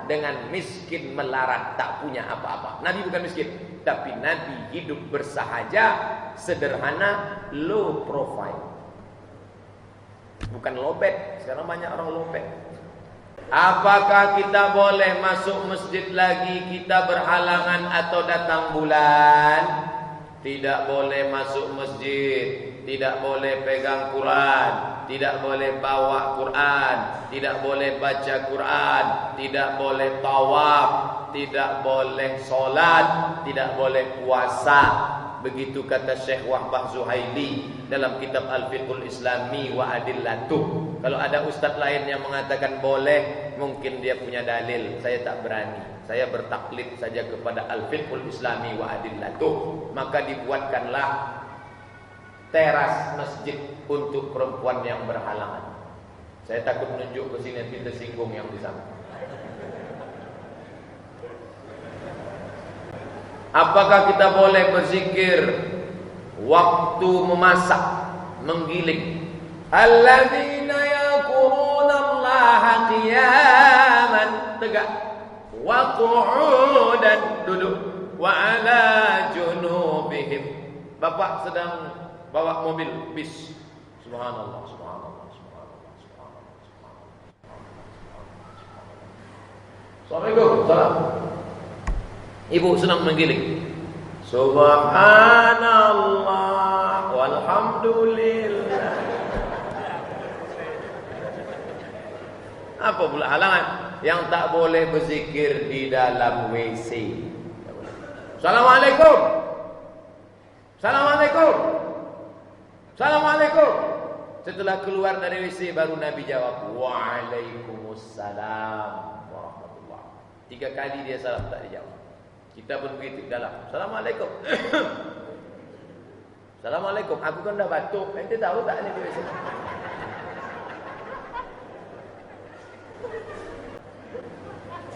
[SPEAKER 1] dengan miskin melarat tak punya apa-apa. Nabi bukan miskin, tapi Nabi hidup bersahaja, sederhana, low profile. Bukan lobet. Sekarang banyak orang lobet. Apakah kita boleh masuk masjid lagi kita berhalangan atau datang bulan? Tidak boleh masuk masjid, tidak boleh pegang Quran, tidak boleh bawa Quran, tidak boleh baca Quran, tidak boleh tawaf, tidak boleh solat, tidak boleh puasa. Begitu kata Syekh Wahbah Zuhaili dalam kitab Al-Fiqhul Islami wa Adillatuh. Kalau ada ustaz lain yang mengatakan boleh, mungkin dia punya dalil. Saya tak berani. Saya bertaklid saja kepada Al-Fiqhul Islami wa Adillatuh. Maka dibuatkanlah teras masjid untuk perempuan yang berhalangan. Saya takut menunjuk ke sini nanti tersinggung yang di sana. Apakah kita boleh berzikir waktu memasak, menggiling? Alladzina yaquluna Allaha qiyaman, tegak, wa qu'udan, duduk, wa ala junubihim. Bapak sedang bawa mobil bis. Subhanallah, subhanallah, subhanallah, subhanallah, subhanallah. Assalamualaikum. Salam. Ibu senang menggiling. Subhanallah walhamdulillah. Apa pula halangan? Yang tak boleh berzikir di dalam WC. Assalamualaikum. Assalamualaikum. Assalamualaikum. Setelah keluar dari WC baru Nabi jawab, Waalaikumsalam warahmatullah. 3 kali dia salam tak dijawab. Kita pun begitu dalam. Assalamualaikum. Assalamualaikum. Aku kan dah batuk. Ente tahu tak ni biasa?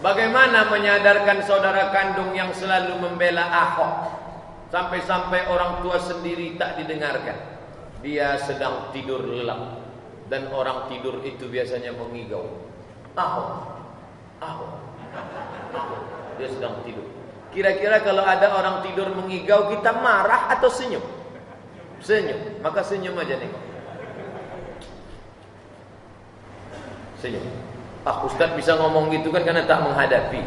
[SPEAKER 1] Bagaimana menyadarkan saudara kandung yang selalu membela Ahok, sampai-sampai orang tua sendiri tak didengarkan? Dia sedang tidur lelap, dan orang tidur itu biasanya mengigau. Ahok, Ahok, Ahok. Dia sedang tidur. Kira-kira kalau ada orang tidur mengigau, kita marah atau senyum? Senyum. Maka senyum aja nih. Senyum. Ah, Ustaz bisa ngomong gitu kan karena tak menghadapi.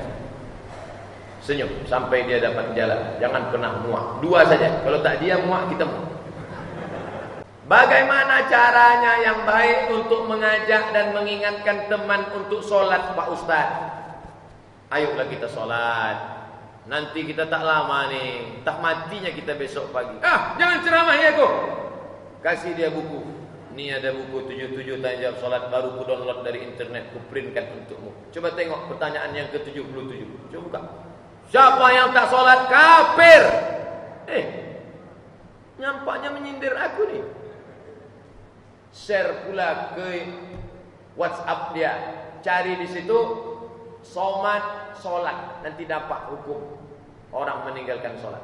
[SPEAKER 1] Senyum sampai dia dapat jalan. Jangan pernah muak. 2 saja. Kalau tak dia muak, kita muak. Bagaimana caranya yang baik untuk mengajak dan mengingatkan teman untuk sholat, Pak Ustaz? Ayolah kita sholat. Nanti kita tak lama nih, tak matinya kita besok pagi. Ah, jangan ceramah ya kok. Kasih dia buku. Ini ada buku 77 tanya jawab sholat, baru ku download dari internet, ku printkan untukmu. Coba tengok pertanyaan yang ke-77. Coba buka. Siapa yang tak sholat kafir? Nampaknya menyindir aku nih. Share pula ke WhatsApp dia. Cari di situ somat, sholat, nanti dapat hukum orang meninggalkan sholat.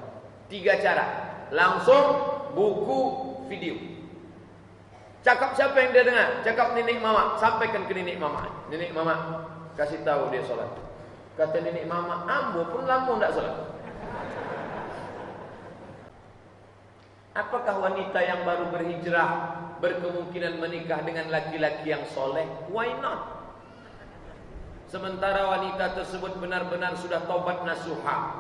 [SPEAKER 1] 3 cara. Langsung, buku, video. Cakap siapa yang dia dengar? Cakap nenek mama, sampaikan ke nenek mama. Nenek mama kasih tahu dia sholat. Kata nenek mama, ambo pun lama tak sholat. Apakah wanita yang baru berhijrah berkemungkinan menikah dengan laki-laki yang soleh? Why not? Sementara wanita tersebut benar-benar sudah taubat nasuha,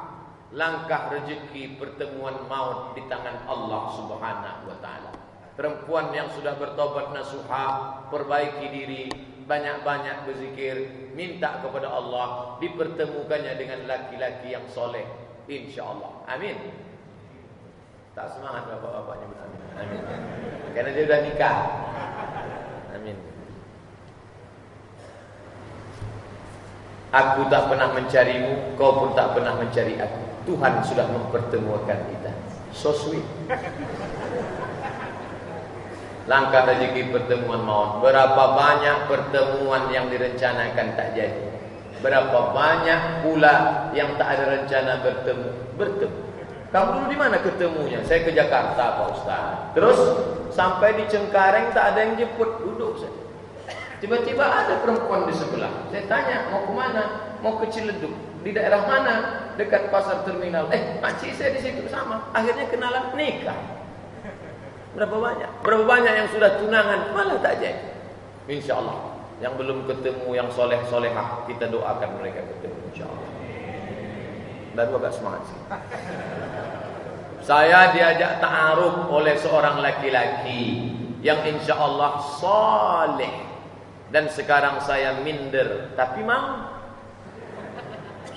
[SPEAKER 1] langkah rezeki pertemuan maut di tangan Allah Subhanahu wa taala. Perempuan yang sudah bertobat nasuha, perbaiki diri, banyak-banyak berzikir, minta kepada Allah dipertemukannya dengan laki-laki yang soleh, insyaallah. Amin. Tak semangat bapak-bapaknya amin. Amin. Karena dia sudah nikah. Amin. Aku tak pernah mencarimu, kau pun tak pernah mencari aku. Tuhan sudah mempertemukan kita. So sweet. Langkah rezeki pertemuan maut. Berapa banyak pertemuan yang direncanakan tak jadi. Berapa banyak pula yang tak ada rencana bertemu. Kamu dulu di mana ketemunya? Saya ke Jakarta Pak Ustaz. Terus sampai di Cengkareng tak ada yang jemput, duduk saya. Tiba-tiba ada perempuan di sebelah. Saya tanya, mau ke mana? Mau ke Ciledug. Di daerah mana? Dekat pasar terminal. Makcik saya di situ sama. Akhirnya kenalan, nikah. Berapa banyak yang sudah tunangan malah tak jadi. Insyaallah. Yang belum ketemu yang soleh-solehah, kita doakan mereka ketemu insyaallah. Baru agak semangat sih. Saya diajak ta'aruf oleh seorang laki-laki yang insyaallah soleh. Dan sekarang saya minder, tapi mau.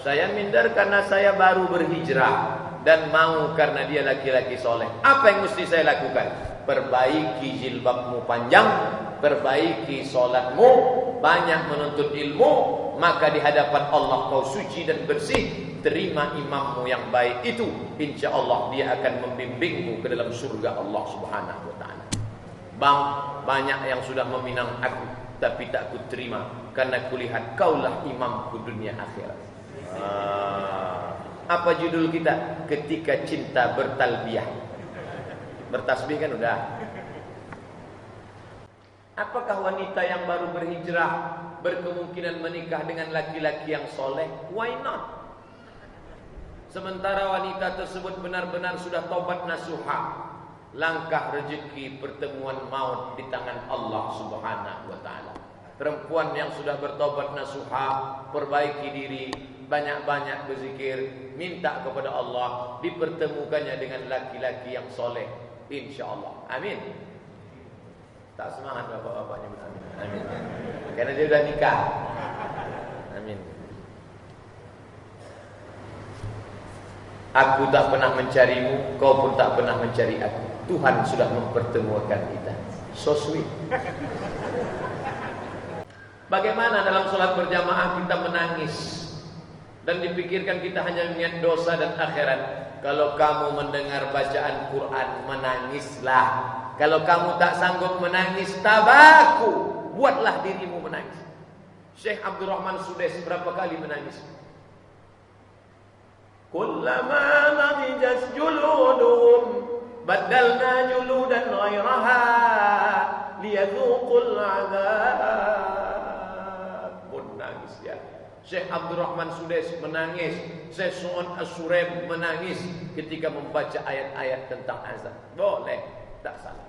[SPEAKER 1] Saya minder karena saya baru berhijrah. Dan mau karena dia laki-laki soleh. Apa yang mesti saya lakukan? Perbaiki jilbabmu panjang, perbaiki solatmu, banyak menuntut ilmu, maka di hadapan Allah kau suci dan bersih. Terima imammu yang baik itu, insya Allah dia akan membimbingmu ke dalam surga Allah Subhanahu wa taala. Bang, banyak yang sudah meminang aku, tapi tak ku terima karena kulihat kaulah imamku dunia akhirat. Apa judul kita? Ketika cinta bertalbiyah. Bertasbih kan udah. Apakah wanita yang baru berhijrah berkemungkinan menikah dengan laki-laki yang soleh? Why not? Sementara wanita tersebut benar-benar sudah taubat nasuha, langkah rezeki pertemuan maut di tangan Allah Subhanahu wa taala. Perempuan yang sudah bertobat nasuha, perbaiki diri, banyak-banyak berzikir, minta kepada Allah dipertemukannya dengan laki-laki yang soleh, insyaallah. Amin. Tak semangat bapak-bapaknya amin. Amin. Karena dia sudah nikah. Amin. Aku tak pernah mencarimu, kau pun tak pernah mencari aku. Tuhan sudah mempertemukan kita. So sweet. Bagaimana dalam sholat berjamaah kita menangis dan dipikirkan kita hanya mengingat dosa dan akhirat. Kalau kamu mendengar bacaan Quran, menangislah. Kalau kamu tak sanggup menangis, tabaku, buatlah dirimu menangis. Syekh Abdurrahman Sudais berapa kali menangis? Kullama nadijat juluduhum badalna juludan ghairaha liyadhuqul azab. Menangis ya. Syekh Abdurrahman Sudais menangis, Syekh Su'un As-Suraim menangis ketika membaca ayat-ayat tentang azab. Boleh, tak salah.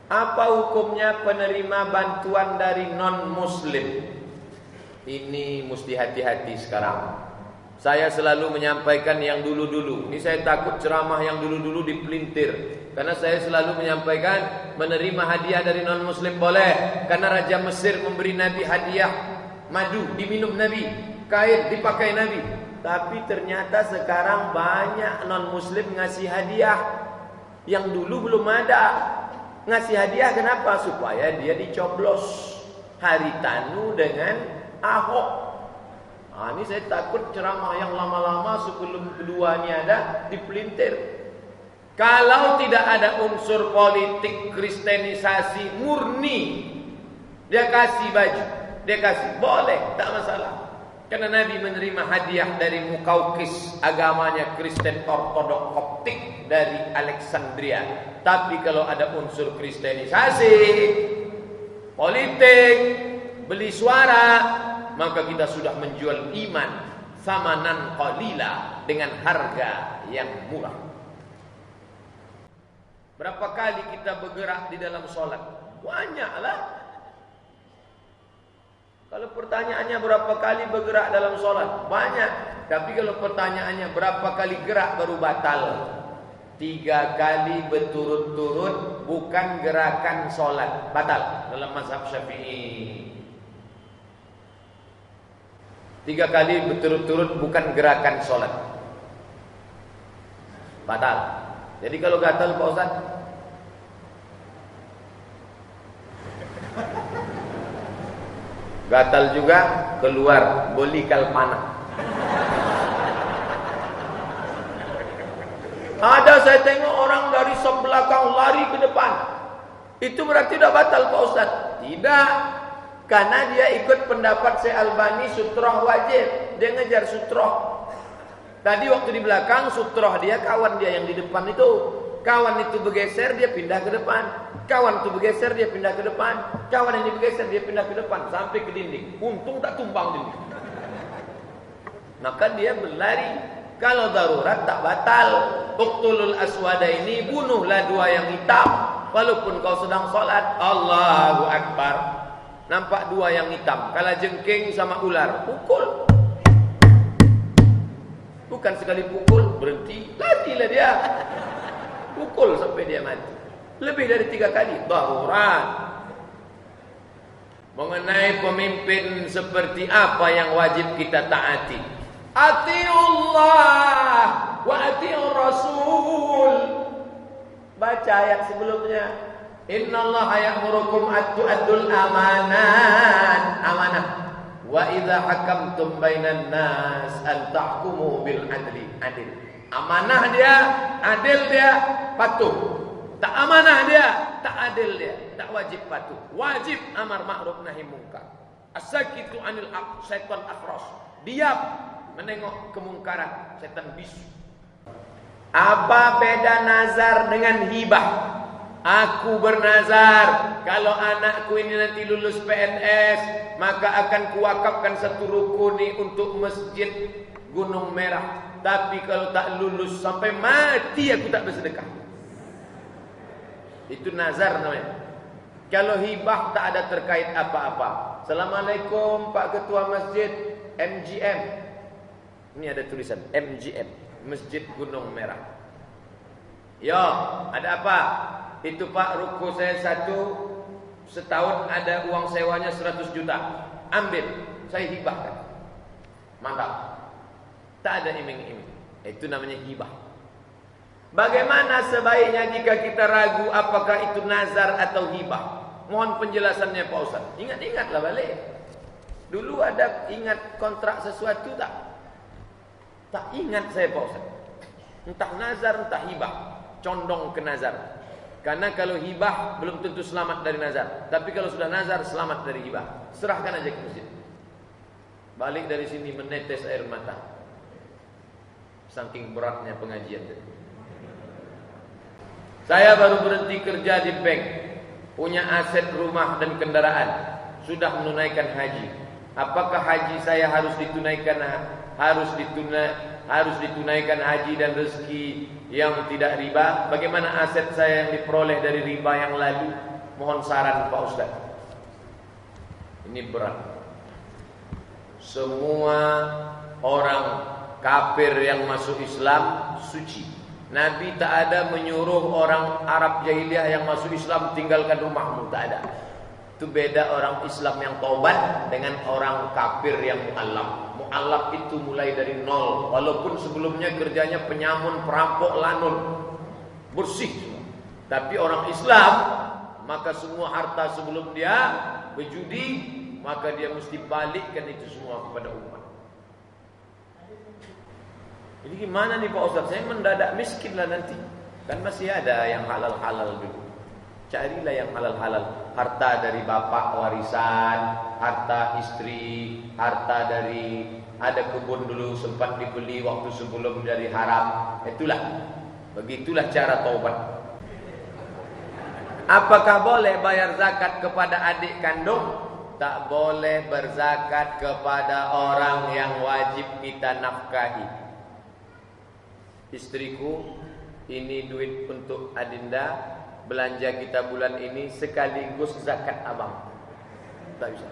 [SPEAKER 1] Apa hukumnya penerima bantuan dari non-muslim? Ini mesti hati-hati sekarang. Saya selalu menyampaikan yang dulu-dulu. Ini saya takut ceramah yang dulu-dulu dipelintir. Karena saya selalu menyampaikan menerima hadiah dari non-muslim boleh. Karena Raja Mesir memberi Nabi hadiah madu, diminum Nabi, kain dipakai Nabi. Tapi ternyata sekarang banyak non-muslim ngasih hadiah yang dulu belum ada. Ngasih hadiah kenapa? Supaya dia dicoblos Haritanu dengan Ahok. Ini saya takut ceramah yang lama-lama sebelum kedua ini ada dipelintir. Kalau tidak ada unsur politik kristenisasi murni, dia kasih baju. dia kasih, boleh, tak masalah. Karena Nabi menerima hadiah dari Mukaukis, agamanya Kristen Ortodok Koptik dari Alexandria. Tapi kalau ada unsur kristenisasi, politik, beli suara, maka kita sudah menjual iman samanan qalila, dengan harga yang murah. Berapa kali kita bergerak di dalam sholat? Banyaklah. Kalau pertanyaannya berapa kali bergerak dalam sholat? Banyak. Tapi kalau pertanyaannya berapa kali gerak baru batal? 3 kali berturut-turut bukan gerakan sholat, batal dalam mazhab Syafi'i. 3 kali berturut-turut bukan gerakan sholat, batal. Jadi kalau gatal Pak Ustaz, gatal juga keluar bolikal panah. Ada saya tengok orang dari sebelakang lari ke depan. Itu berarti sudah batal Pak Ustaz? Tidak. Karena dia ikut pendapat Syekh Albani, sutroh wajib. Dia ngejar sutroh. Tadi waktu di belakang sutroh dia, kawan dia yang di depan itu. Kawan itu bergeser, dia pindah ke depan. Kawan itu bergeser, dia pindah ke depan. Kawan ini bergeser, dia pindah ke depan. Sampai ke dinding. Untung tak tumbang dinding. Maka dia berlari. Kalau darurat tak batal. Uqtulul aswada ini, bunuhlah 2 yang hitam. Walaupun kau sedang sholat. Allahu Akbar. Nampak 2 yang hitam. Kalajengking sama ular. Pukul. Bukan sekali pukul, berhenti. Larilah dia. Pukul sampai dia mati. Lebih dari 3 kali. Darurat. Mengenai pemimpin seperti apa yang wajib kita taati. Atiullah wa atiur Rasul. Baca ayat sebelumnya. Innallaha ya'murukum at-tu'addul amanah. Wa idza hakamtum bainan nas an tahkumu bil adli. Adil. Amanah dia, adil dia, patuh. Tak amanah dia, tak adil dia, tak wajib patuh. Wajib amar ma'ruf nahi munkar. As-sakitu 'anil haq, syaitan akhras. Diam menengok kemungkaran, setan bisu. Apa beda nazar dengan hibah? Aku bernazar, kalau anakku ini nanti lulus PNS, maka akan kuwakafkan 1 rukuni untuk masjid Gunung Merah. Tapi kalau tak lulus sampai mati aku tak bersedekah. Itu nazar namanya. Kalau hibah tak ada terkait apa-apa. Assalamualaikum Pak Ketua Masjid MGM. Ini ada tulisan MGM, Masjid Gunung Merah. Yo, ada apa? Itu Pak, ruko saya 1 setahun ada uang sewanya 100 juta. Ambil, saya hibahkan. Mantap. Tak ada iming-iming. Itu namanya hibah. Bagaimana sebaiknya jika kita ragu apakah itu nazar atau hibah? Mohon penjelasannya Pak Ustaz. Ingat-ingatlah balik. Dulu ada ingat kontrak sesuatu tak? Tak ingat saya Pak Ustaz. Entah nazar, entah hibah. Condong ke nazar. Karena kalau hibah belum tentu selamat dari nazar. Tapi kalau sudah nazar, selamat dari hibah. Serahkan aja ke masjid. Balik dari sini menetes air mata. Saking beratnya pengajian tadi. Saya baru berhenti kerja di bank. Punya aset rumah dan kendaraan. Sudah menunaikan haji. Apakah haji saya harus ditunaikan haji dan rezeki yang tidak riba? Bagaimana aset saya yang diperoleh dari riba yang lalu? Mohon saran Pak Ustaz. Ini berat. Semua orang kafir yang masuk Islam suci. Nabi tak ada menyuruh orang Arab jahiliyah yang masuk Islam tinggalkan rumahmu, tak ada. Itu beda orang Islam yang taubat dengan orang kafir yang mu'allaf. Mu'allaf itu mulai dari nol. Walaupun sebelumnya kerjanya penyamun, perampok, lanun, bersih. Tapi orang Islam, maka semua harta sebelum dia berjudi, maka dia mesti balikkan itu semua kepada umat. Jadi gimana nih Pak Ustaz? Saya mendadak miskin lah nanti. Kan masih ada yang halal-halal dulu. Carilah yang halal-halal. Harta dari bapak warisan, harta istri, harta dari ada kebun dulu sempat dibeli waktu sebelum dari haram. Begitulah cara taubat. Apakah boleh bayar zakat kepada adik kandung? Tak boleh berzakat kepada orang yang wajib kita nafkahi. Istriku, ini duit untuk Adinda, belanja kita bulan ini sekaligus zakat abang. Tak bisa.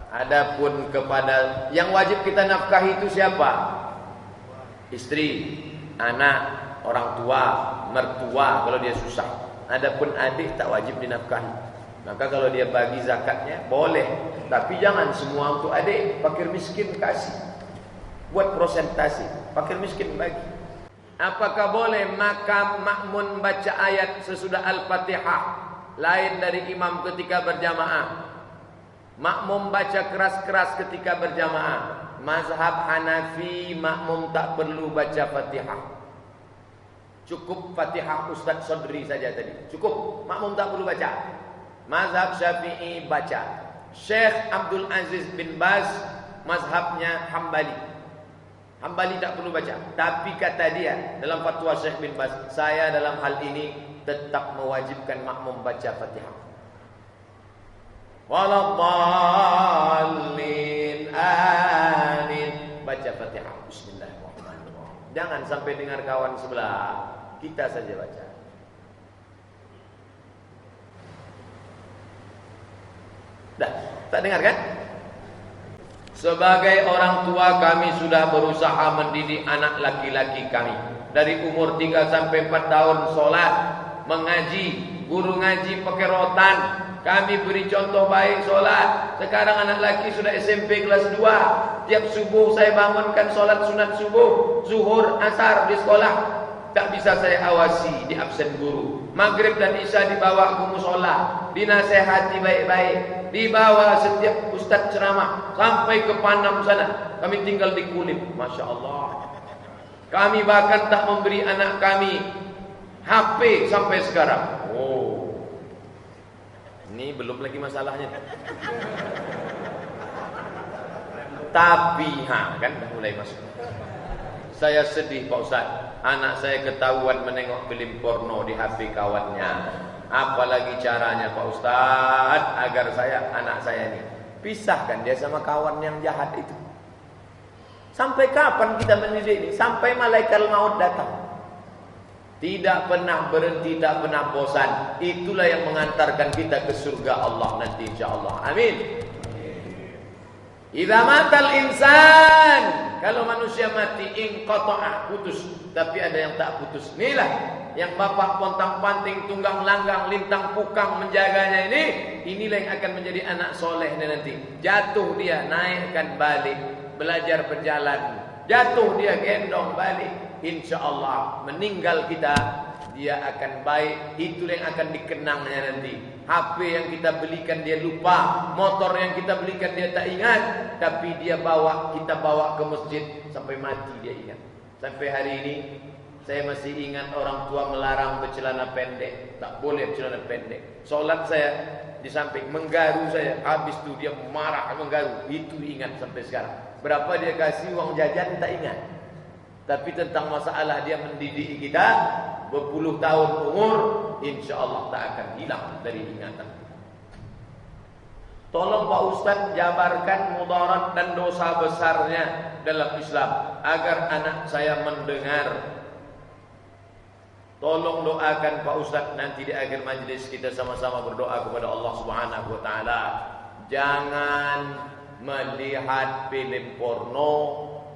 [SPEAKER 1] Adapun kepada yang wajib kita nafkahi itu siapa? Istri, anak, orang tua, mertua kalau dia susah. Adapun adik tak wajib dinafkahi. Maka kalau dia bagi zakatnya boleh, tapi jangan semua untuk adik. Fakir miskin kasih. Buat prosentasi. Fakir miskin bagi. Apakah boleh makmum baca ayat sesudah Al-Fatihah lain dari imam ketika berjamaah? Makmum baca keras-keras ketika berjamaah. Mazhab Hanafi, makmum tak perlu baca Fatihah. Cukup Fatihah Ustaz Sodri saja tadi. Cukup, makmum tak perlu baca. Mazhab Syafi'i baca. Syekh Abdul Aziz bin Baz mazhabnya Hambali. Hambali tak perlu baca. Tapi kata dia dalam fatwa Syekh bin Baz, saya dalam hal ini tetap mewajibkan makmum baca Fatihah. Waladdallin amin. Baca Fatihah. Bismillahirrahmanirrahim. Jangan sampai dengar kawan sebelah. Kita saja baca. Dah, tak dengar kan? Sebagai orang tua kami sudah berusaha mendidik anak laki-laki kami. Dari umur 3 sampai 4 tahun sholat, mengaji, guru ngaji pakai rotan. Kami beri contoh baik sholat. Sekarang anak laki sudah SMP kelas 2. Tiap subuh saya bangunkan sholat sunat subuh, zuhur, asar di sekolah. Tak bisa saya awasi di absen guru. Maghrib dan isya dibawa ke musola, dinasehati baik-baik, dibawa setiap ustaz ceramah sampai ke Panam sana. Kami tinggal di Kulim, masya Allah. Kami bahkan tak memberi anak kami HP sampai sekarang. Oh, ini belum lagi masalahnya. Tapi kan dah mulai masuk. Saya sedih Pak Ustaz. Anak saya ketahuan menengok film porno di HP kawannya. Apalagi caranya Pak Ustaz agar anak saya ini pisahkan dia sama kawan yang jahat itu. Sampai kapan kita mendidik ini? Sampai malaikat maut datang. Tidak pernah berhenti, tak pernah bosan. Itulah yang mengantarkan kita ke surga Allah nanti insyaallah. Amin. Idza matal insan, kalau manusia mati inqata'a, putus. Tapi ada yang tak putus. Inilah yang bapak pontang-panting, tunggang langgang, lintang pukang menjaganya ini. Inilah yang akan menjadi anak solehnya nanti. Jatuh dia naikkan balik, belajar berjalan. Jatuh dia gendong balik. InsyaAllah meninggal kita, dia akan baik. Itulah yang akan dikenangnya nanti. HP yang kita belikan dia lupa, motor yang kita belikan dia tak ingat, tapi kita bawa ke masjid sampai mati dia ingat. Sampai hari ini saya masih ingat orang tua melarang bercelana pendek, tak boleh bercelana pendek. Solat saya di samping menggaru saya, habis itu dia marah menggaru, itu ingat sampai sekarang. Berapa dia kasih uang jajan tak ingat. Tapi tentang masalah dia mendidik kita berpuluh tahun umur, insyaallah tak akan hilang dari ingatan. Tolong Pak Ustaz jabarkan mudarat dan dosa besarnya dalam Islam agar anak saya mendengar. Tolong doakan Pak Ustaz nanti di akhir majlis kita sama-sama berdoa kepada Allah Subhanahu wa taala. Jangan melihat film porno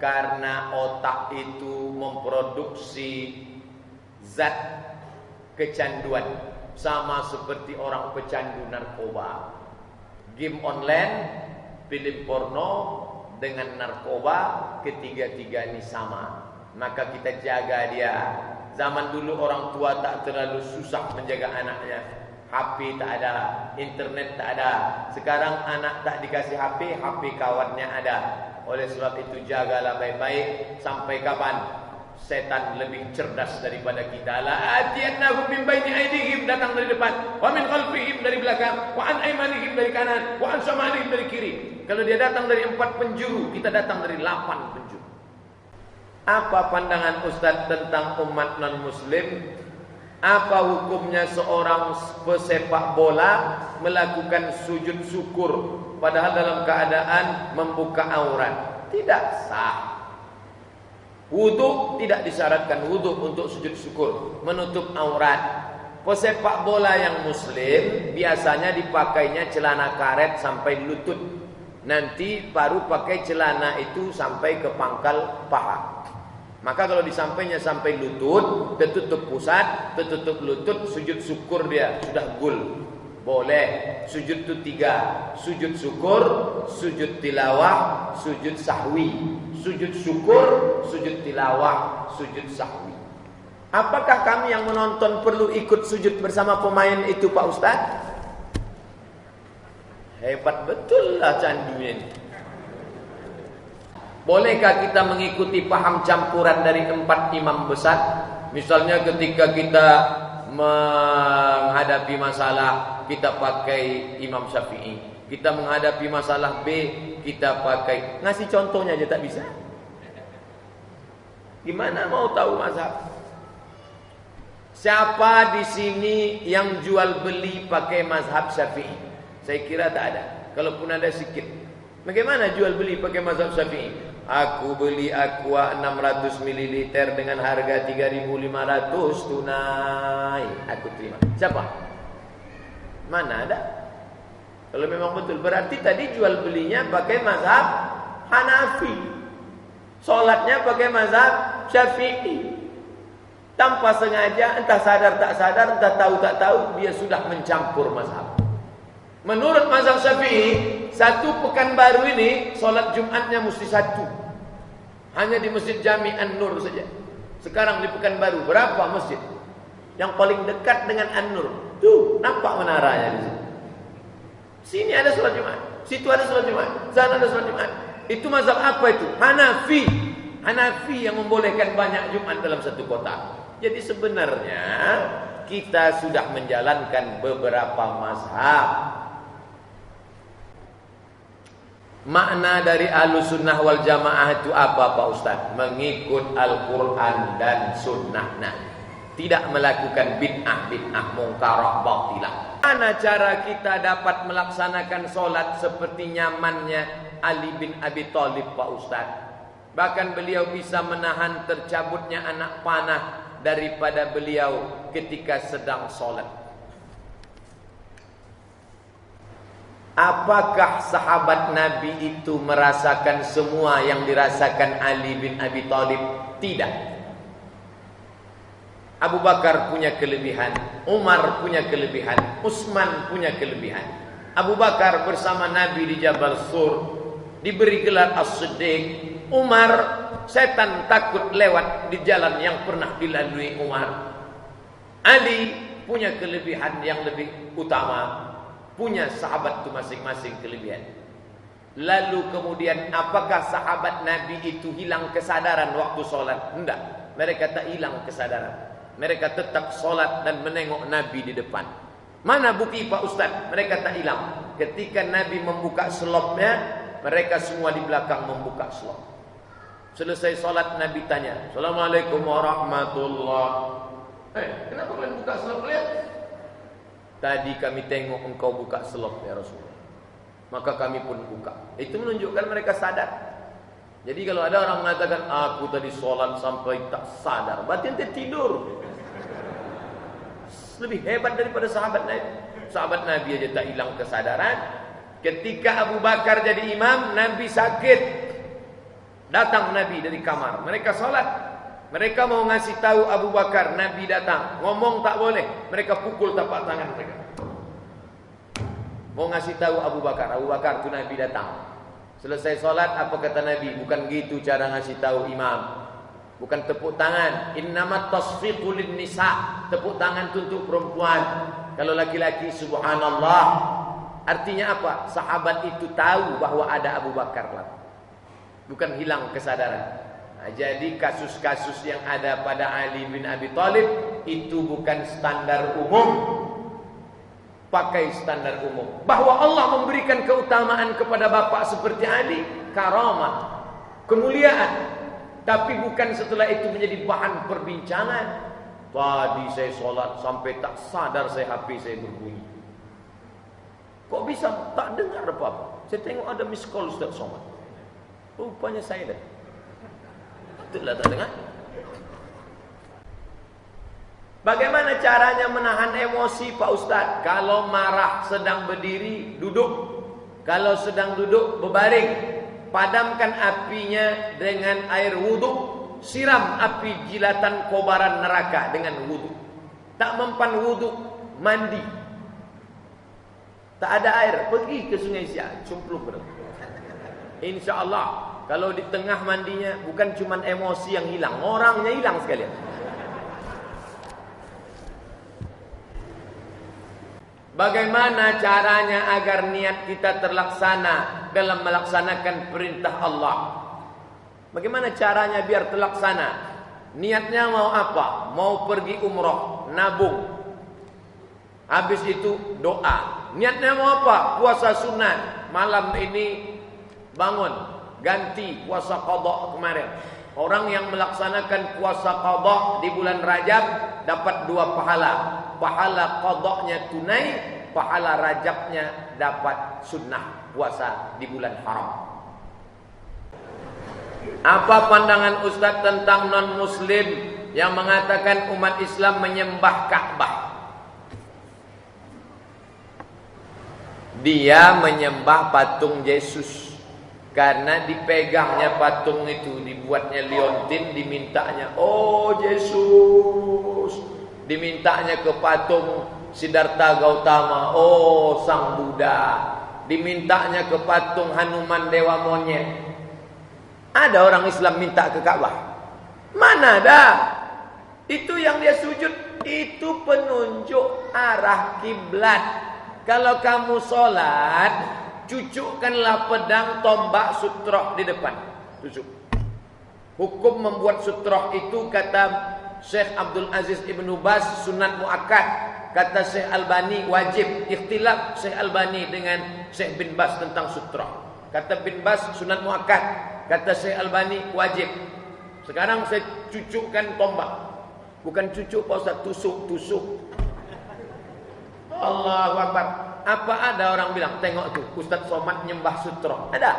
[SPEAKER 1] karena otak itu memproduksi zat kecanduan, sama seperti orang pecandu narkoba. Game online, film porno dengan narkoba, ketiga-tiga ini sama. Maka kita jaga dia. Zaman dulu orang tua tak terlalu susah menjaga anaknya. HP tak ada, internet tak ada. Sekarang anak tak dikasih HP, HP kawannya ada. Oleh sebab itu jagalah baik-baik. Sampai kapan? setan lebih cerdas daripada kita. La atiyannahum min baini aydihim, datang dari depan, wa min khalfihim, dari belakang, wa an aymanihim, dari kanan, wa an syamalihim, dari kiri. Kalau dia datang dari 4 penjuru, kita datang dari 8 penjuru. Apa pandangan Ustaz tentang umat non-muslim? Apa hukumnya seorang pesepak bola melakukan sujud syukur padahal dalam keadaan membuka aurat? Tidak sah. Wudu tidak disyaratkan wudu untuk sujud syukur, menutup aurat. Pesepak bola yang muslim biasanya dipakainya celana karet sampai lutut. Nanti baru pakai celana itu sampai ke pangkal paha. Maka kalau di sampingnya sampai lutut, tertutup pusat, tertutup lutut, sujud syukur dia sudah gul. Boleh. Sujud itu 3. Sujud syukur, sujud tilawah, sujud sahwi. Sujud syukur, sujud tilawah, sujud sahwi. Apakah kami yang menonton perlu ikut sujud bersama pemain itu Pak Ustaz? Hebat betul lah candunya ini. Bolehkah kita mengikuti paham campuran dari 4 imam besar? Misalnya ketika kita menghadapi masalah, kita pakai Imam Syafi'i. Kita menghadapi masalah B, kita pakai. Ngasih contohnya aja tak bisa. Gimana mau tahu mazhab? Siapa di sini yang jual beli pakai mazhab Syafi'i? Saya kira tak ada. Kalaupun ada sikit. Bagaimana jual beli pakai mazhab Syafi'i? Aku beli aqua 600 ml dengan harga 3.500 tunai. Aku terima. Siapa? Mana ada? Kalau memang betul, berarti tadi jual belinya pakai mazhab Hanafi, sholatnya pakai mazhab Syafi'i. Tanpa sengaja, entah sadar tak sadar, entah tahu tak tahu, dia sudah mencampur mazhab. Menurut mazhab Syafi'i, 1 Pekanbaru ini sholat Jumatnya mesti 1. Hanya di Masjid Jami An-Nur saja. Sekarang di Pekanbaru berapa masjid? Yang paling dekat dengan An-Nur. Tuh, nampak menaranya di sini. Sini ada sholat Jumat, situ ada sholat Jumat, sana ada sholat Jumat. Itu mazhab apa itu? Hanafi. Hanafi yang membolehkan banyak Jumat dalam satu kota. Jadi sebenarnya kita sudah menjalankan beberapa mazhab. Makna dari Ahlussunnah wal Jamaah itu apa Pak Ustaz? Mengikut Al-Quran dan Sunnah. Nah, tidak melakukan bid'ah mungkarah batilah. Mana cara kita dapat melaksanakan solat seperti nyamannya Ali bin Abi Thalib Pak Ustaz? Bahkan beliau bisa menahan tercabutnya anak panah daripada beliau ketika sedang solat. Apakah sahabat Nabi itu merasakan semua yang dirasakan Ali bin Abi Thalib? Tidak. Abu Bakar punya kelebihan, Umar punya kelebihan, Utsman punya kelebihan. Abu Bakar bersama Nabi di Jabal Sur diberi gelar As-Siddiq. Umar, setan takut lewat di jalan yang pernah dilalui Umar. Ali punya kelebihan yang lebih utama, punya sahabat itu masing-masing kelebihan. Lalu kemudian apakah sahabat Nabi itu hilang kesadaran waktu sholat? Tidak. Mereka tak hilang kesadaran. Mereka tetap sholat dan menengok Nabi di depan. Mana bukti Pak Ustaz? Mereka tak hilang. Ketika Nabi membuka selopnya, mereka semua di belakang membuka selop. Selesai sholat Nabi tanya, Assalamualaikum warahmatullahi. Kenapa kalian buka selop? Lihat. Tadi kami tengok engkau buka selop ya Rasulullah. Maka kami pun buka. Itu menunjukkan mereka sadar. Jadi kalau ada orang mengatakan aku tadi sholat sampai tak sadar, berarti ente tidur. Lebih hebat daripada sahabat Nabi. Sahabat Nabi aja tak hilang kesadaran. Ketika Abu Bakar jadi imam, Nabi sakit. Datang Nabi dari kamar. Mereka sholat. Mereka mau ngasih tahu Abu Bakar, Nabi datang. Ngomong tak boleh. Mereka pukul tapak tangan mereka. Mau ngasih tahu Abu Bakar tu Nabi datang. Selesai solat, apa kata Nabi? Bukan gitu cara ngasih tahu imam. Bukan tepuk tangan. Innamat tasfiqu lin nisa. Tepuk tangan untuk perempuan. Kalau laki-laki subhanallah. Artinya apa? Sahabat itu tahu bahwa ada Abu Bakar lah. Bukan hilang kesadaran. Nah, jadi kasus-kasus yang ada pada Ali bin Abi Thalib itu bukan standar umum. Pakai standar umum. Bahwa Allah memberikan keutamaan kepada bapak seperti Ali, karamah, kemuliaan. Tapi bukan setelah itu menjadi bahan perbincangan. Tadi saya sholat sampai tak sadar HP saya berbunyi. Kok bisa tak dengar apa-apa? Saya tengok ada miss call Ustaz Somad. Rupanya saya dah. Itulah tak dengar. Bagaimana caranya menahan emosi Pak Ustaz? Kalau marah sedang berdiri, duduk. Kalau sedang duduk, berbaring. Padamkan apinya dengan air wudhu. Siram api jilatan kobaran neraka dengan wudhu. Tak mempan wudhu, mandi. Tak ada air, pergi ke Sungai Siak, cumpluk. Insya Allah, kalau di tengah mandinya bukan cuma emosi yang hilang, orangnya hilang sekalian. Bagaimana caranya agar niat kita terlaksana dalam melaksanakan perintah Allah? Bagaimana caranya biar terlaksana? Niatnya mau apa? Mau pergi umroh, nabung. Habis itu doa. Niatnya mau apa? Puasa sunat. Malam ini bangun, ganti puasa qadha kemarin. Orang yang melaksanakan puasa qadha di bulan Rajab dapat 2 pahala. Pahala qadhanya tunai, pahala Rajabnya dapat sunnah puasa di bulan haram. Apa pandangan Ustaz tentang non-muslim yang mengatakan umat Islam menyembah Ka'bah? Dia menyembah patung Yesus karena dipegangnya patung itu, dibuatnya liontin, dimintanya, oh Yesus, dimintanya ke patung Siddhartha Gautama, oh Sang Buddha, dimintanya ke patung Hanuman Dewa Monyet. Ada orang Islam minta ke Ka'bah? Mana ada? Itu yang dia sujud, itu penunjuk arah kiblat. Kalau kamu sholat, cucukkanlah pedang, tombak, sutroh di depan. Cucuk. Hukum membuat sutroh itu kata Syekh Abdul Aziz Ibn Baz sunat muakkad. Kata Syekh Albani wajib. Ikhtilaf Syekh Albani dengan Syekh bin Baz tentang sutroh. Kata bin Baz sunat muakkad. Kata Syekh Albani wajib. Sekarang saya cucukkan tombak. Bukan cucuk Pak Ustaz, tusuk. Allahu Akbar. Apa ada orang bilang, tengok tuh Ustaz Somad nyembah sutroh? Ada?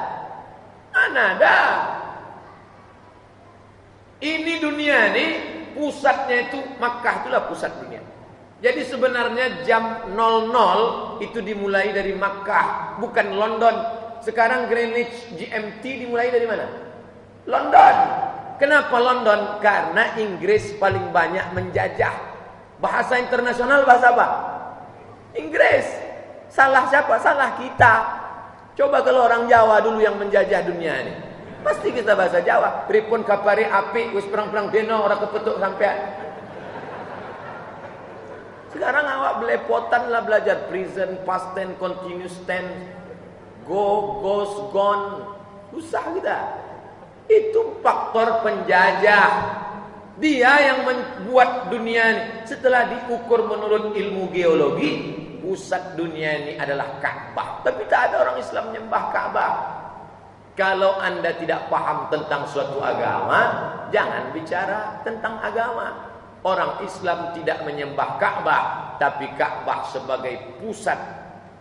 [SPEAKER 1] Mana ada? Ini dunia nih, pusatnya itu Makkah, itulah pusat dunia. Jadi sebenarnya jam 00 itu dimulai dari Makkah, bukan London. Sekarang Greenwich GMT dimulai dari mana? London. Kenapa London? Karena Inggris paling banyak menjajah. Bahasa internasional bahasa apa? Inggris. Salah siapa? Salah kita. Coba kalau orang Jawa dulu yang menjajah dunia ini, pasti kita bahasa Jawa. Pripun kapari api, wis perang-perang deno ora kepetuk sampean. Sekarang awak belepotan lah belajar present, past tense, continuous tense. Go, goes, gone. Susah kita. Itu faktor penjajah. Dia yang membuat dunia ini. Setelah diukur menurut ilmu geologi, pusat dunia ini adalah Ka'bah. Tapi tak ada orang Islam menyembah Ka'bah. Kalau Anda tidak paham tentang suatu agama, jangan bicara tentang agama. Orang Islam tidak menyembah Ka'bah, tapi Ka'bah sebagai pusat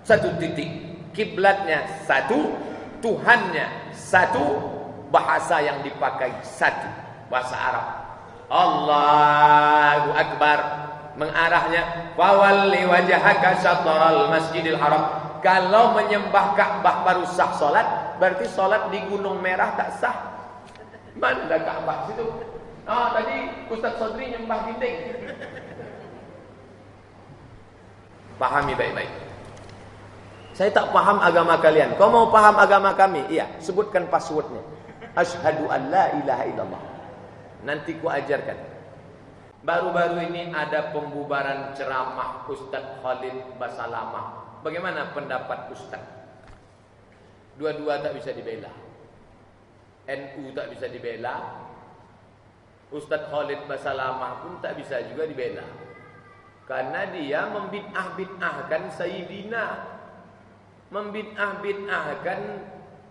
[SPEAKER 1] satu titik. Kiblatnya satu, Tuhannya satu, bahasa yang dipakai satu, bahasa Arab. Allahu Akbar, mengarahnya fawalli wajhaka syatral masjidil haram. Kalau menyembah Ka'bah baru sah salat, berarti salat di Gunung Merah tak sah. Mana ada Ka'bah situ? Oh, tadi Ustaz Sodri nyembah dinding. Pahami baik-baik. Saya tak paham agama kalian. Kau mau paham agama kami? Iya, sebutkan passwordnya. Asyhadu an la ilaha illallah. Nanti ku ajarkan. Baru-baru ini ada pembubaran ceramah Ustaz Khalid Basalamah. Bagaimana pendapat Ustaz? Dua-dua tak bisa dibela. NU tak bisa dibela, Ustadz Khalid Basalamah pun tak bisa juga dibela. Karena dia membid'ah-bid'ahkan Sayyidina. Membid'ah-bid'ahkan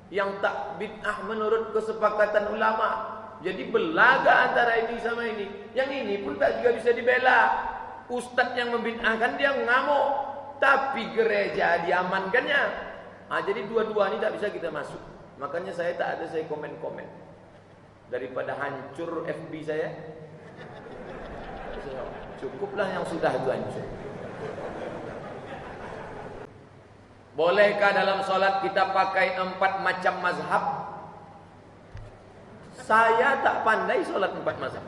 [SPEAKER 1] yang tak bid'ah menurut kesepakatan ulama. Jadi belaga antara ini sama ini. Yang ini pun tak juga bisa dibela. Ustadz yang membid'ahkan dia ngamuk, tapi gereja diamankannya. Jadi dua-dua ini tak bisa kita masuk. Makanya saya komen-komen. Daripada hancur FB saya, cukuplah yang sudah itu hancur. Bolehkah dalam sholat kita pakai 4 macam mazhab? Saya tak pandai sholat 4 mazhab.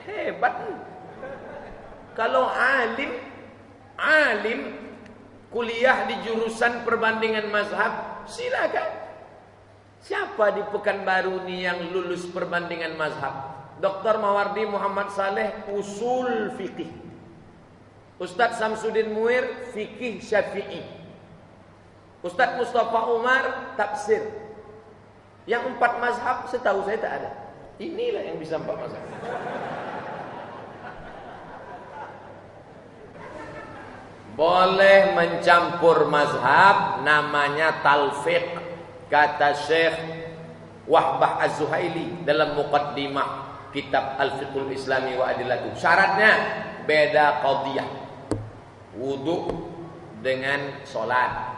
[SPEAKER 1] Hebat nih. Kalau alim kuliah di jurusan perbandingan mazhab, silakan. Siapa di Pekanbaru nih yang lulus perbandingan mazhab? Dr. Mawardi Muhammad Saleh usul fikih. Ustadz Samsudin Muir fikih Syafi'i. Ustadz Mustafa Umar tafsir. Yang 4 mazhab setahu saya tak ada. Inilah yang bisa 4 mazhab. Boleh mencampur mazhab, namanya talfiq. Kata Syekh Wahbah Az-Zuhaili dalam muqaddimah kitab Al-Fiqhul Islami wa Adillatuh. Syaratnya beda qadhiyah. Wudu dengan solat.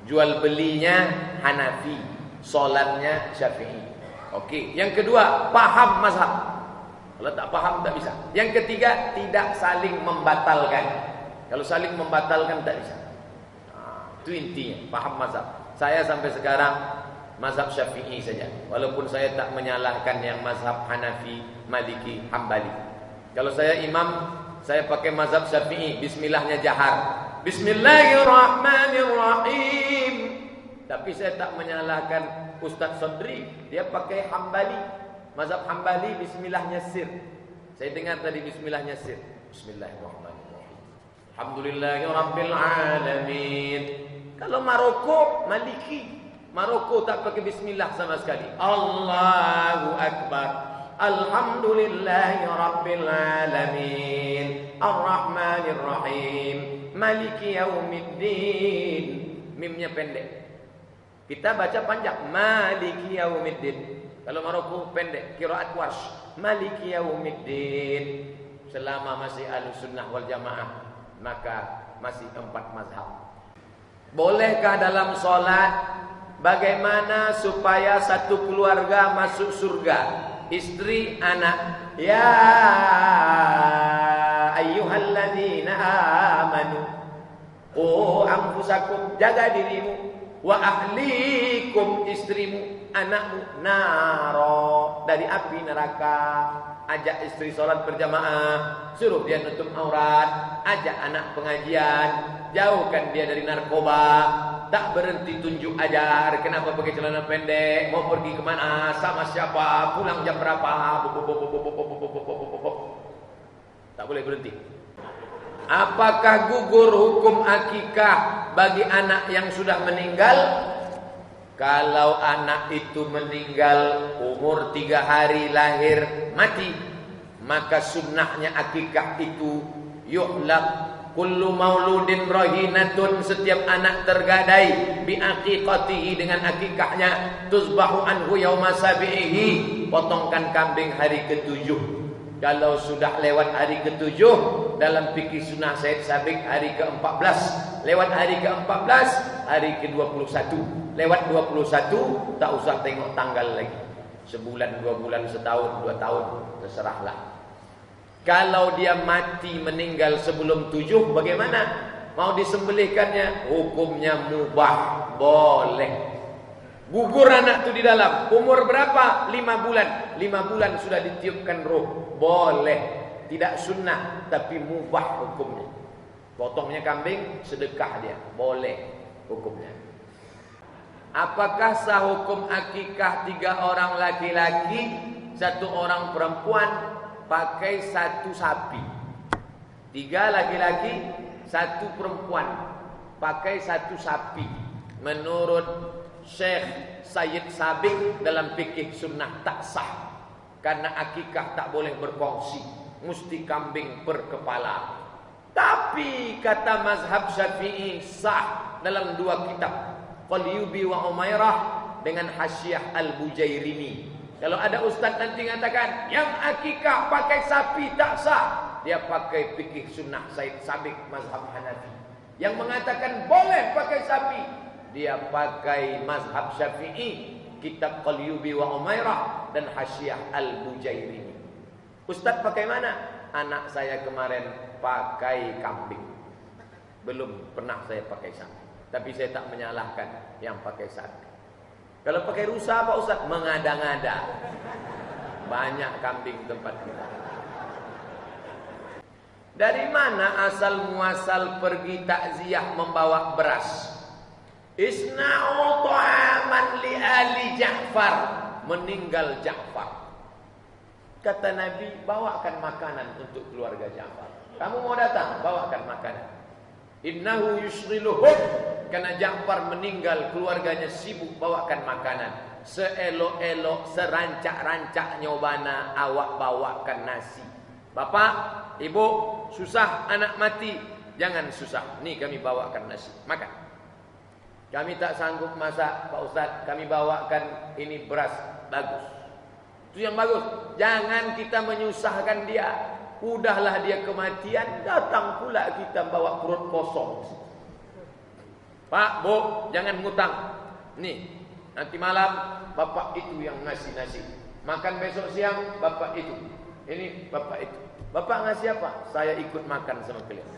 [SPEAKER 1] Jual belinya Hanafi, solatnya Syafi'i. Oke. Yang kedua, paham mazhab. Kalau tak paham tak bisa. Yang ketiga, tidak saling membatalkan. Kalau saling membatalkan tak bisa. Itu intinya, paham mazhab. Saya sampai sekarang mazhab Syafi'i saja. Walaupun saya tak menyalahkan yang mazhab Hanafi, Maliki, Hambali. Kalau saya imam, saya pakai mazhab Syafi'i. Bismillahnya jahar. Bismillahirrahmanirrahim. Tapi saya tak menyalahkan Ustadz Sodri. Dia pakai Hambali. Mazhab Hambali, bismillahnya sir. Saya dengar tadi bismillahnya sir. Bismillahirrahmanirrahim. Alhamdulillahirabbil alamin. Kalau Maroko, Maliki. Maroko tak pakai bismillah sama sekali. Allahu Akbar. Alhamdulillahirabbil alamin. Ar-Rahmanir-Rahim. Maliki yaumiddin. Mimnya pendek. Kita baca panjang. Maliki yaumiddin. Kalau Maroko pendek. Qiraat Warsh. Maliki yaumiddin. Selama masih Ahlussunnah wal Jamaah, maka masih 4 mazhab. Bolehkah dalam sholat bagaimana supaya satu keluarga masuk surga? Istri, anak. Ya ayyuhalladzina amanu qu anfusakum, jaga dirimu, wa ahlikum, istrimu, anakmu, naro, dari api neraka. Ajak istri sholat berjamaah, suruh dia nutup aurat, ajak anak pengajian, jauhkan dia dari narkoba. Tak berhenti tunjuk ajar. Kenapa pakai celana pendek, mau pergi kemana, sama siapa, pulang jam berapa. Tak boleh berhenti. Apakah gugur hukum akikah bagi anak yang sudah meninggal? Kalau anak itu meninggal umur 3 hari lahir mati, maka sunnahnya akikah itu yuhlaq kullu mauludin rahinatun, setiap anak tergadai bi aqiqatihi, dengan akikahnya, tuzbahu anhu yauma sabihi, potongkan kambing hari ke-7. Kalau sudah lewat hari ke-7, dalam fikih sunnah Said Sabiq hari ke-14, lewat hari ke-14, hari ke-21, lewat 21, tak usah tengok tanggal lagi. Sebulan, 2 bulan, setahun, 2 tahun, terserahlah. Kalau dia mati meninggal sebelum 7, bagaimana? Mau disembelihkannya? Hukumnya mubah, boleh. Gugur anak itu di dalam, umur berapa? 5 bulan. 5 bulan sudah ditiupkan roh, boleh. Tidak sunnah, tapi mubah hukumnya. Potongnya kambing, sedekah dia, boleh hukumnya. Apakah sah hukum akikah 3 orang laki-laki, 1 orang perempuan, pakai 1 sapi? 3 laki-laki, 1 perempuan, pakai 1 sapi. Menurut Syekh Sayyid Sabiq dalam fikih sunnah tak sah. Karena akikah tak boleh berkongsi, mesti kambing per kepala. Tapi kata mazhab Syafi'i sah dalam dua kitab, Qalyubi wa Umairah dengan Hasyiah Al-Bujairini. Kalau ada ustaz nanti mengatakan yang akikah pakai sapi tak sah, dia pakai fikih sunnah Said Sabiq mazhab Hanafi. Yang mengatakan boleh pakai sapi, dia pakai mazhab Syafi'i, kitab Qalyubi wa Umairah dan Hasyiah Al-Bujairini. Ustaz pakai mana? Anak saya kemarin pakai kambing. Belum pernah saya pakai sapi. Tapi saya tak menyalahkan yang pakai sapi. Kalau pakai rusa Pak Ustaz? Mengada-ngada. Banyak kambing tempat kita. Dari mana asal muasal pergi takziah membawa beras? Isna'u ta'aman li ali Ja'far. Meninggal Ja'far. Kata Nabi, bawakan makanan untuk keluarga Ja'far. Kamu mau datang, bawakan makanan. Innahu yusriluhum. Karena Ja'far meninggal, keluarganya sibuk bawakan makanan. Seelok-elok, serancak-rancak nyobana, awak bawakan nasi. Bapak, ibu, susah anak mati. Jangan susah, nih kami bawakan nasi, makan. Kami tak sanggup masak, Pak Ustaz. Kami bawakan ini beras, bagus. Itu yang bagus. Jangan kita menyusahkan dia. Udahlah dia kematian, datang pula kita bawa perut kosong. Pak, Bu, jangan ngutang. Nih, nanti malam bapak itu yang ngasih nasi. Makan besok siang bapak itu. Ini bapak itu. Bapak ngasih apa? Saya ikut makan sama kalian.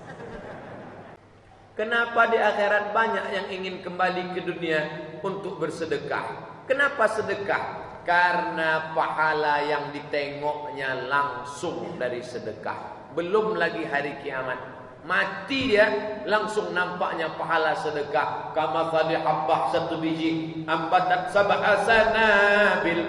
[SPEAKER 1] Kenapa di akhirat banyak yang ingin kembali ke dunia untuk bersedekah? Kenapa sedekah? Karena pahala yang ditengoknya langsung dari sedekah. Belum lagi hari kiamat. Mati dia, langsung nampaknya pahala sedekah. Kama tadi habbah satu biji, ambatat sab'a sanabil.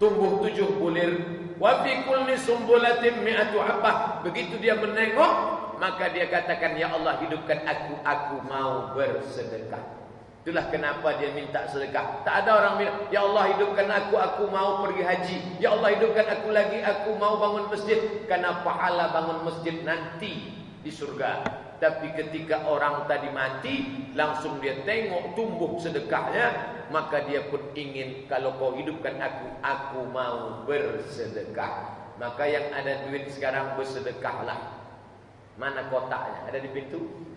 [SPEAKER 1] Tumbuh 7 bulir. Wa fi kulli sumbulatin mi'atu habbah. Begitu dia menengok, maka dia katakan, ya Allah hidupkan aku mau bersedekah. Itulah kenapa dia minta sedekah. Tak ada orang bilang, ya Allah hidupkan aku mau pergi haji. Ya Allah hidupkan aku lagi, aku mau bangun masjid. Karena pahala bangun masjid nanti di surga. Tapi ketika orang tadi mati, langsung dia tengok tumbuh sedekahnya. Maka dia pun ingin, kalau kau hidupkan aku mau bersedekah. Maka yang ada duit sekarang bersedekahlah. Mana kotaknya? Ada di pintu?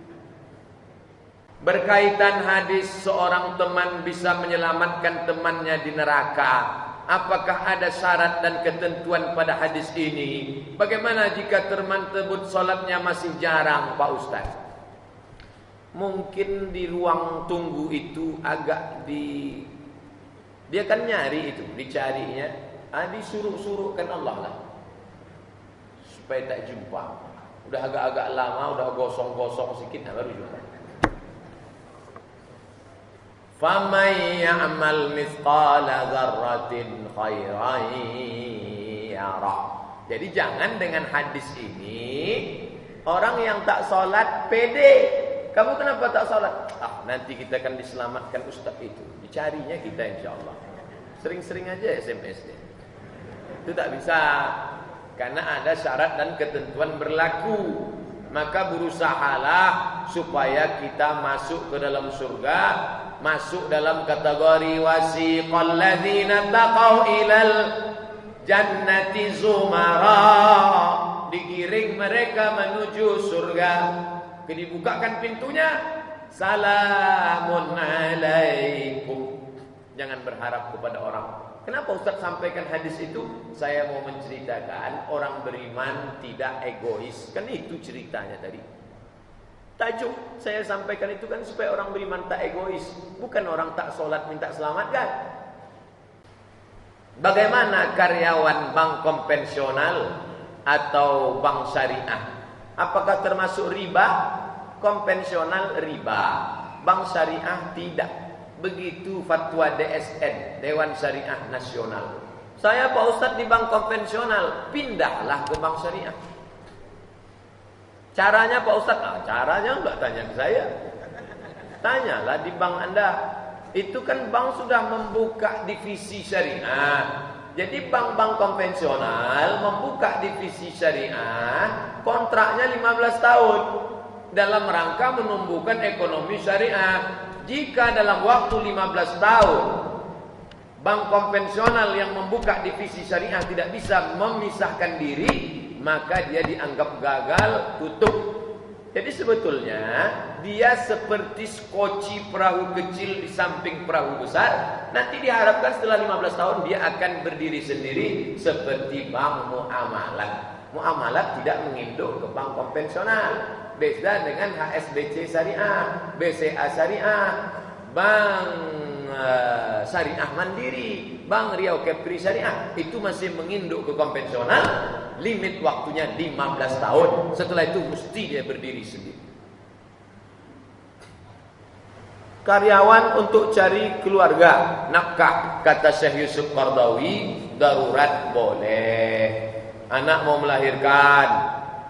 [SPEAKER 1] Berkaitan hadis seorang teman bisa menyelamatkan temannya di neraka. Apakah ada syarat dan ketentuan pada hadis ini? Bagaimana jika teman tersebut sholatnya masih jarang, Pak Ustaz? Mungkin di ruang tunggu itu agak dia kan nyari itu, dicarinya, disuruh-suruhkan Allah lah. Supaya tak jumpa. Udah agak-agak lama, udah gosong-gosong sedikit, baru jumpa. Faman ya'mal mithqala dzarratin khairan yarah. Jadi jangan dengan hadis ini orang yang tak sholat pede. Kamu kenapa tak sholat? Nanti kita akan diselamatkan ustaz itu. Dicarinya kita insyaAllah. Sering-sering aja SMS dia. Itu tak bisa. Karena ada syarat dan ketentuan berlaku. Maka berusahalah supaya kita masuk ke dalam surga, masuk dalam kategori wasiqal ladzina taqau ilal jannati zumara. Digiring mereka menuju surga. Dibukakan pintunya, salamun alaikum. Jangan berharap kepada orang. Kenapa Ustaz sampaikan hadis itu? Saya mau menceritakan orang beriman tidak egois. Kan itu ceritanya tadi. Tajuk saya sampaikan itu kan supaya orang beriman tak egois. Bukan orang tak sholat minta selamat kan. Bagaimana karyawan bank konvensional atau bank syariah? Apakah termasuk riba? Konvensional riba, bank syariah tidak. Begitu fatwa DSN, Dewan Syariah Nasional. Saya Pak Ustadz di bank konvensional, pindahlah ke bank syariah. Caranya Pak Ustadz, caranya enggak tanya ke saya. Tanyalah di bank Anda. Itu kan bank sudah membuka divisi syariah. Jadi bank-bank konvensional membuka divisi syariah, kontraknya 15 tahun dalam rangka menumbuhkan ekonomi syariah. Jika dalam waktu 15 tahun bank konvensional yang membuka divisi syariah tidak bisa memisahkan diri, maka dia dianggap gagal, tutup. Jadi sebetulnya dia seperti skoci perahu kecil di samping perahu besar. Nanti diharapkan setelah 15 tahun dia akan berdiri sendiri seperti bank muamalat. Muamalat tidak menginduk ke bank konvensional. Beda dengan HSBC Syariah, BCA Syariah, Bank Syariah Mandiri, Bank Riau Kepri Syariah. Itu masih menginduk ke konvensional. Limit waktunya 15 tahun. Setelah itu mesti dia berdiri sendiri. Karyawan untuk cari keluarga, nafkah, kata Syekh Yusuf Qaradawi, darurat boleh. Anak mau melahirkan,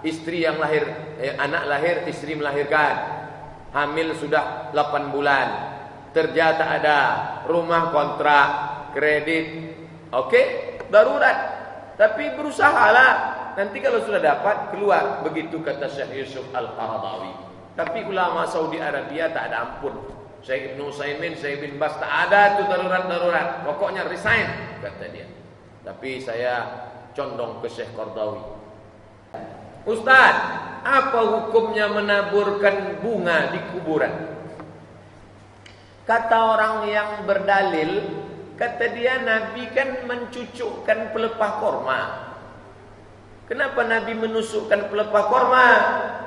[SPEAKER 1] istri yang lahir, anak lahir, istri melahirkan, hamil sudah 8 bulan, kerja tak ada, rumah kontrak, kredit, oke, darurat. Tapi berusahalah, nanti kalau sudah dapat keluar. Begitu kata Syekh Yusuf Al-Qaradawi. Tapi ulama Saudi Arabia tak ada ampun. Syekh Ibn Utsaimin, Syekh Ibn Baz, tak ada tuh darurat-darurat. Pokoknya resign, kata dia. Tapi saya condong ke Syekh Qaradawi. Ustaz, apa hukumnya menaburkan bunga di kuburan? Kata orang yang berdalil, kata dia Nabi kan mencucukkan pelepah korma. Kenapa Nabi menusukkan pelepah korma?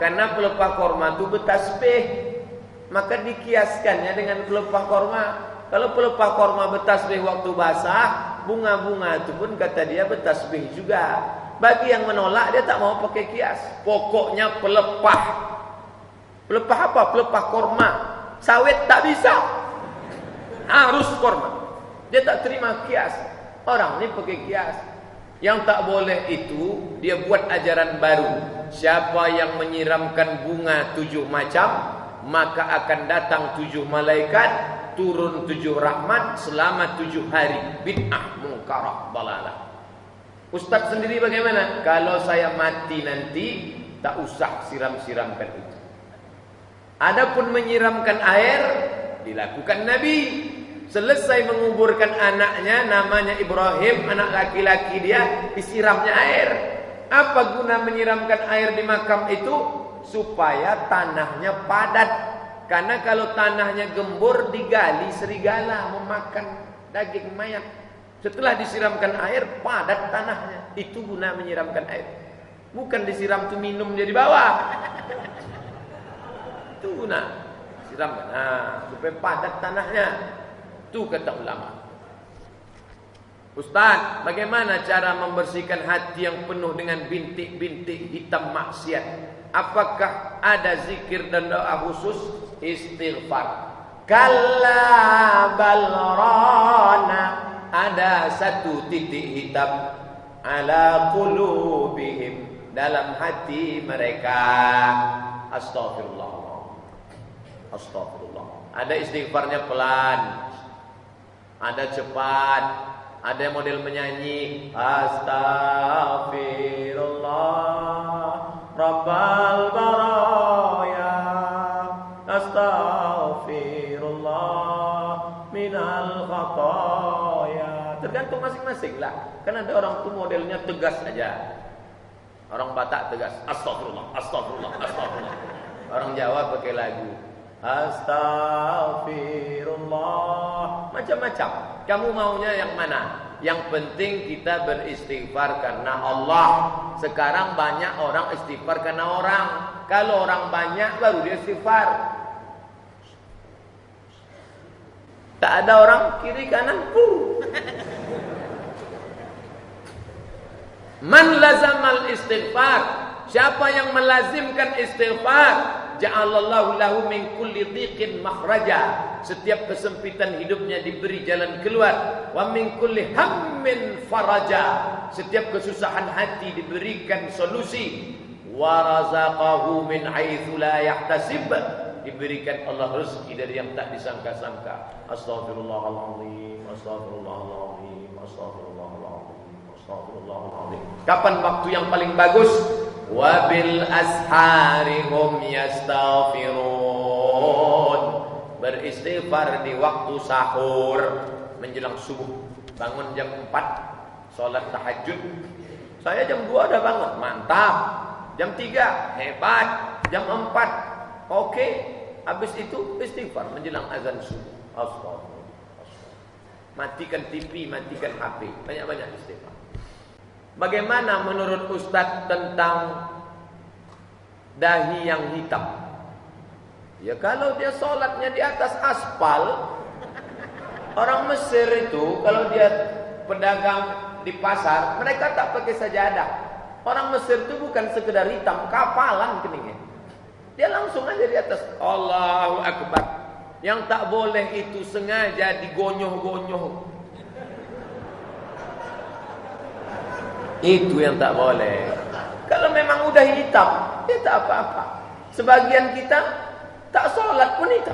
[SPEAKER 1] Karena pelepah korma itu bertasbih. Maka dikiaskannya dengan pelepah korma. Kalau pelepah korma bertasbih waktu basah, bunga-bunga itu pun kata dia bertasbih juga. Bagi yang menolak, dia tak mau pakai kias. Pokoknya pelepah. Pelepah apa? Pelepah korma. Sawit tak bisa. Harus korma. Dia tak terima kias. Orang ni pakai kias. Yang tak boleh itu, dia buat ajaran baru. Siapa yang menyiramkan bunga 7 macam, maka akan datang 7 malaikat, turun 7 rahmat selama 7 hari. Bid'ah, munkarah, dalalah. Ustaz sendiri bagaimana? Kalau saya mati nanti, tak usah siram-siramkan itu. Adapun menyiramkan air, dilakukan Nabi. Selesai menguburkan anaknya, namanya Ibrahim, anak laki-laki dia, disiramnya air. Apa guna menyiramkan air di makam itu? Supaya tanahnya padat. Karena kalau tanahnya gembur, digali serigala memakan daging mayat. Setelah disiramkan air, padat tanahnya. Itu guna menyiramkan air. Bukan disiram tu minum dia di bawah. Itu guna siramkan. Nah, supaya padat tanahnya. Itu kata ulama. Ustaz, bagaimana cara membersihkan hati yang penuh dengan bintik-bintik hitam maksiat? Apakah ada zikir dan doa khusus? Istighfar. Kalla balrana. Ada satu titik hitam ala qulubihim, dalam hati mereka. Astagfirullah. Astagfirullah. Ada istighfarnya pelan, ada cepat, ada model menyanyi. Astaghfirullah Rabbal baraya, astaghfirullah minal khataya. Tergantung masing-masing lah. Kan ada orang tuh modelnya tegas aja. Orang Batak tegas, astagfirullah, astagfirullah, astagfirullah. Orang Jawa pakai lagu, astaghfirullah. Macam-macam. Kamu maunya yang mana? Yang penting kita beristighfar karena Allah. Sekarang banyak orang istighfar karena orang. Kalau orang banyak baru dia istighfar. Tak ada orang kiri kanan. Man lazamal istighfar. Siapa yang melazimkan istighfar, ja'alallahu lahu min kulli dhiqin makhraja. Setiap kesempitan hidupnya diberi jalan keluar. Wa min kulli hammin faraja. Setiap kesusahan hati diberikan solusi. Wa razaqahu min haitsu la yahtasib. Diberikan Allah rezeki dari yang tak disangka-sangka. Astaghfirullahaladzim, astaghfirullahaladzim, astaghfirullahaladzim. Astagfirullahaladzim. Kapan waktu yang paling bagus? Wabil ashari hum yastaghfirun. Beristighfar di waktu sahur menjelang subuh. Bangun jam 4 sholat tahajud. Saya jam 2 udah bangun, mantap. Jam 3 hebat. Jam 4 oke. Habis itu istighfar menjelang azan subuh. Astagfirullah. Matikan TV, matikan HP. Banyak-banyak istighfar. Bagaimana menurut Ustadz tentang dahi yang hitam? Ya kalau dia sholatnya di atas aspal. Orang Mesir itu kalau dia pedagang di pasar, mereka tak pakai sajadah. Orang Mesir itu bukan sekedar hitam, kapalan keningnya. Dia langsung aja di atas. Allahu Akbar. Yang tak boleh itu sengaja digonyoh-gonyoh. Itu yang tak boleh. Kalau memang udah hitam, ya tak apa-apa. Sebagian kita tak sholat pun hitam.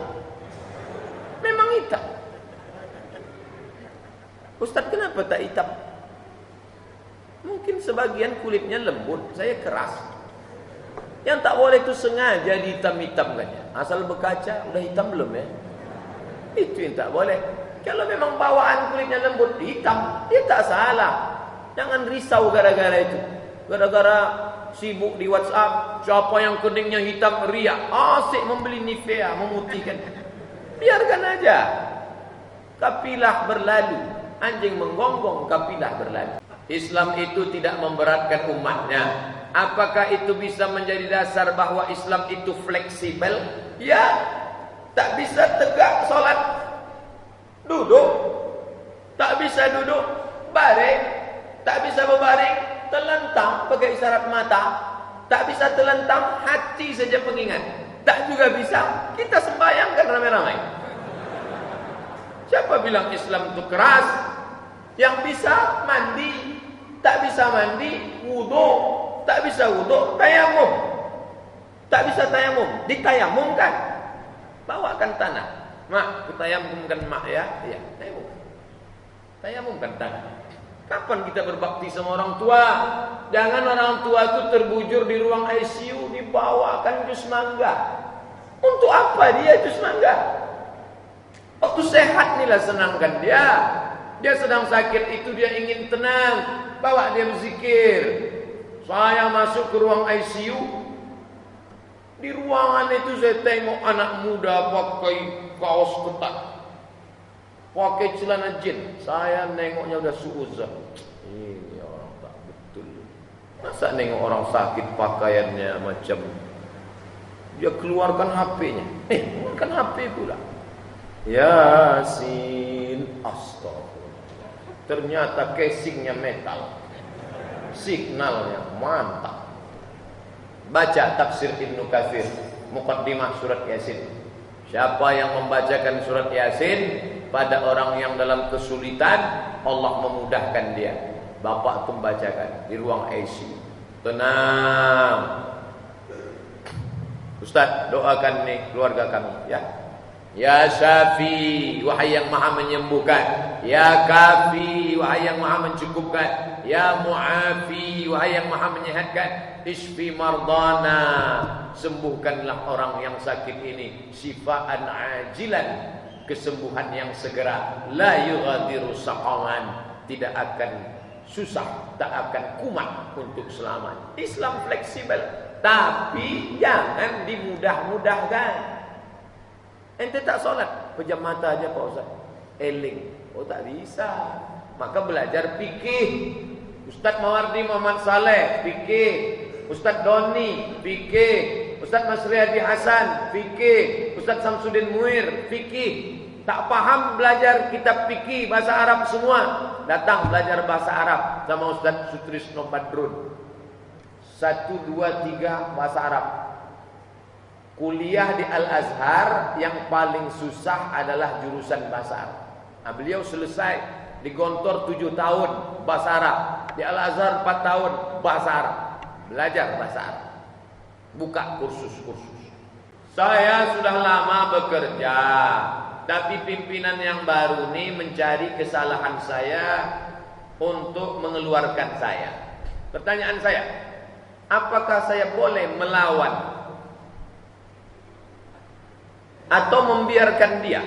[SPEAKER 1] Memang hitam. Ustaz, kenapa tak hitam? Mungkin sebagian kulitnya lembut, saya keras. Yang tak boleh itu sengaja dihitam-hitamkannya. Asal berkaca, udah hitam belum ya? Itu yang tak boleh. Kalau memang bawaan kulitnya lembut, hitam, dia tak salah. Jangan risau gara-gara itu. Gara-gara sibuk di WhatsApp, siapa yang kuningnya hitam riak, asik membeli Nivea, memutihkan. Biarkan aja. Kapilah berlalu. Anjing menggonggong, kapilah berlalu. Islam itu tidak memberatkan umatnya. Apakah itu bisa menjadi dasar bahwa Islam itu fleksibel? Ya. Tak bisa tegak sholat, duduk. Tak bisa duduk, baring. Tak bisa berbaring, terlentang pakai isyarat mata. Tak bisa terlentang, hati saja pengingat. Tak juga bisa, kita sembahyangkan ramai-ramai. Siapa bilang Islam itu keras? Yang bisa mandi, tak bisa mandi, wudu. Tak bisa wudu, tayamum. Tak bisa tayamum, ditayamumkan. Bawakan tanah. Mak, kutayamumkan mak ya. Iya, tayamum. Tayamumkan tanah. Kapan kita berbakti sama orang tua? Jangan orang tua itu terbujur di ruang ICU, dibawakan jus mangga. Untuk apa dia jus mangga? Waktu sehat inilah senangkan dia. Dia sedang sakit itu dia ingin tenang, bawa dia berzikir. Saya masuk ke ruang ICU. Di ruangan itu saya tengok anak muda pakai kaos ketat, pakai celana jin. Saya nengoknya udah suuzon. Ini orang tak betul. Masa nengok orang sakit pakaiannya macam dia keluarkan HP-nya. Keluarkan HP pula. Yasin, astagfirullah. Ternyata casingnya metal. Signalnya mantap. Baca tafsir Ibnu Katsir, muqaddimah surat Yasin. Siapa yang membacakan surat Yasin pada orang yang dalam kesulitan, Allah memudahkan dia. Bapak tuh membacakan di ruang ICU. Tenang. Ustaz, doakan nih keluarga kami ya. Ya Syafi, wahai yang maha menyembuhkan. Ya Kafi, wahai yang maha mencukupkan. Ya Mu'afi, wahai yang maha menyehatkan. Isfi mardana, sembuhkanlah orang yang sakit ini. Syifaan ajilan, kesembuhan yang segera. La yughadiru saqaman, tidak akan susah, tak akan kumat untuk selamanya. Islam fleksibel, tapi jangan dimudah-mudahkan. Ente tak sholat, pejam mata aja Pak Ustaz. Eling, oh tak bisa. Maka belajar fikih. Ustaz Mawardi Muhammad Saleh, fikih. Ustaz Doni, fikih. Ustaz Masriyadi Hasan, fikih. Ustaz Samsudin Muir, fikih. Tak paham belajar kitab fikih bahasa Arab semua, datang belajar bahasa Arab sama Ustaz Sutrisno Badrun. 1, 2, 3 bahasa Arab. Kuliah di Al-Azhar yang paling susah adalah jurusan bahasa Arab. Nah, beliau selesai di Gontor 7 tahun bahasa Arab, di Al-Azhar 4 tahun bahasa Arab. Belajar bahasa Arab. Buka kursus-kursus. Saya sudah lama bekerja, tapi pimpinan yang baru ini mencari kesalahan saya. untuk mengeluarkan saya. Pertanyaan saya, apakah saya boleh melawan atau membiarkan dia?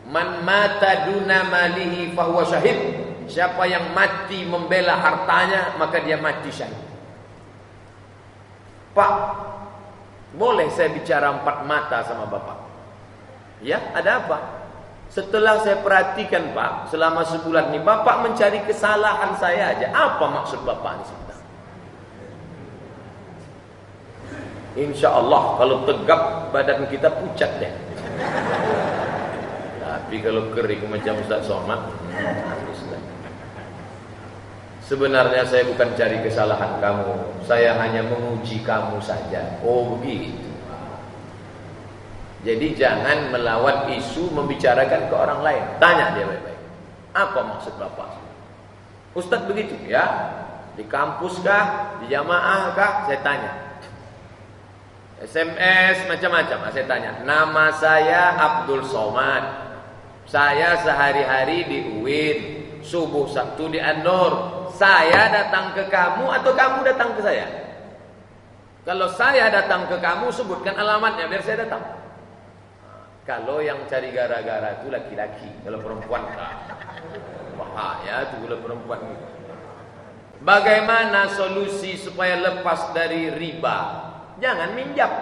[SPEAKER 1] Man mata duna malihi fahuwa syahid. Siapa yang mati membela hartanya, maka dia mati syahid. Pak, boleh saya bicara empat mata sama Bapak? Ya, ada apa? Setelah saya perhatikan Pak, selama sebulan ini Bapak mencari kesalahan saya aja. Apa maksud Bapak ini sebentar? Insya Allah kalau tegap badan kita pucat deh. Tapi kalau kering macam Ustaz Somad, sebenarnya saya bukan cari kesalahan kamu, saya hanya menguji kamu saja. Oh begitu. Jadi jangan melawan isu membicarakan ke orang lain. Tanya dia baik-baik. Apa maksud Bapak? Ustaz begitu ya? Di kampus kah? Di jamaah kah? Saya tanya. SMS macam-macam. Saya tanya. Nama saya Abdul Somad. Saya sehari-hari di UIN. Subuh Sabtu di An-Nur. Saya datang ke kamu atau kamu datang ke saya? Kalau saya datang ke kamu, sebutkan alamatnya biar saya datang. Kalau yang cari gara-gara itu laki-laki, kalau perempuan bahaya itu kalau perempuan. Bagaimana solusi supaya lepas dari riba? Jangan minjam.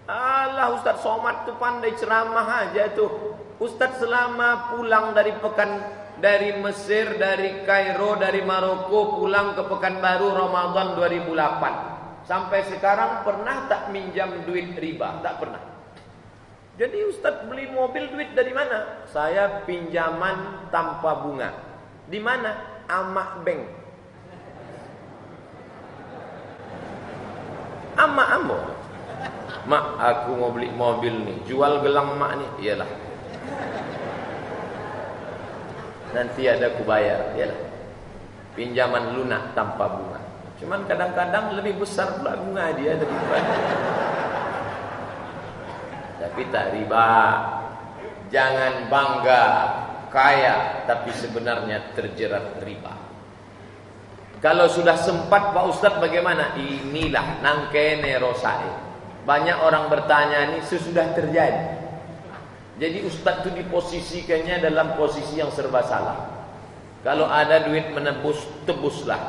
[SPEAKER 1] Allah, Ustaz Somad itu pandai ceramah aja tuh. Ustaz selama pulang dari Mesir, dari Kairo, dari Maroko, pulang ke Pekanbaru Ramadan 2008. Sampai sekarang pernah tak minjam duit riba? Tak pernah. Jadi Ustaz beli mobil duit dari mana? Saya pinjaman tanpa bunga. Di mana? Amak Bank. Amak Ambo. Mak, aku mau beli mobil nih. Jual gelang mak nih. Iyalah. Nanti ada aku bayar. Iyalah. Pinjaman lunak tanpa bunga. Cuman kadang-kadang lebih besar pula bunga dia daripada. Tapi tak riba. Jangan bangga kaya tapi sebenarnya terjerat riba. Kalau sudah sempat Pak Ustaz bagaimana? Inilah nangkene rosae. Banyak orang bertanya ini sesudah terjadi. Jadi Ustaz itu diposisikannya dalam posisi yang serba salah. Kalau ada duit menebus, tebuslah.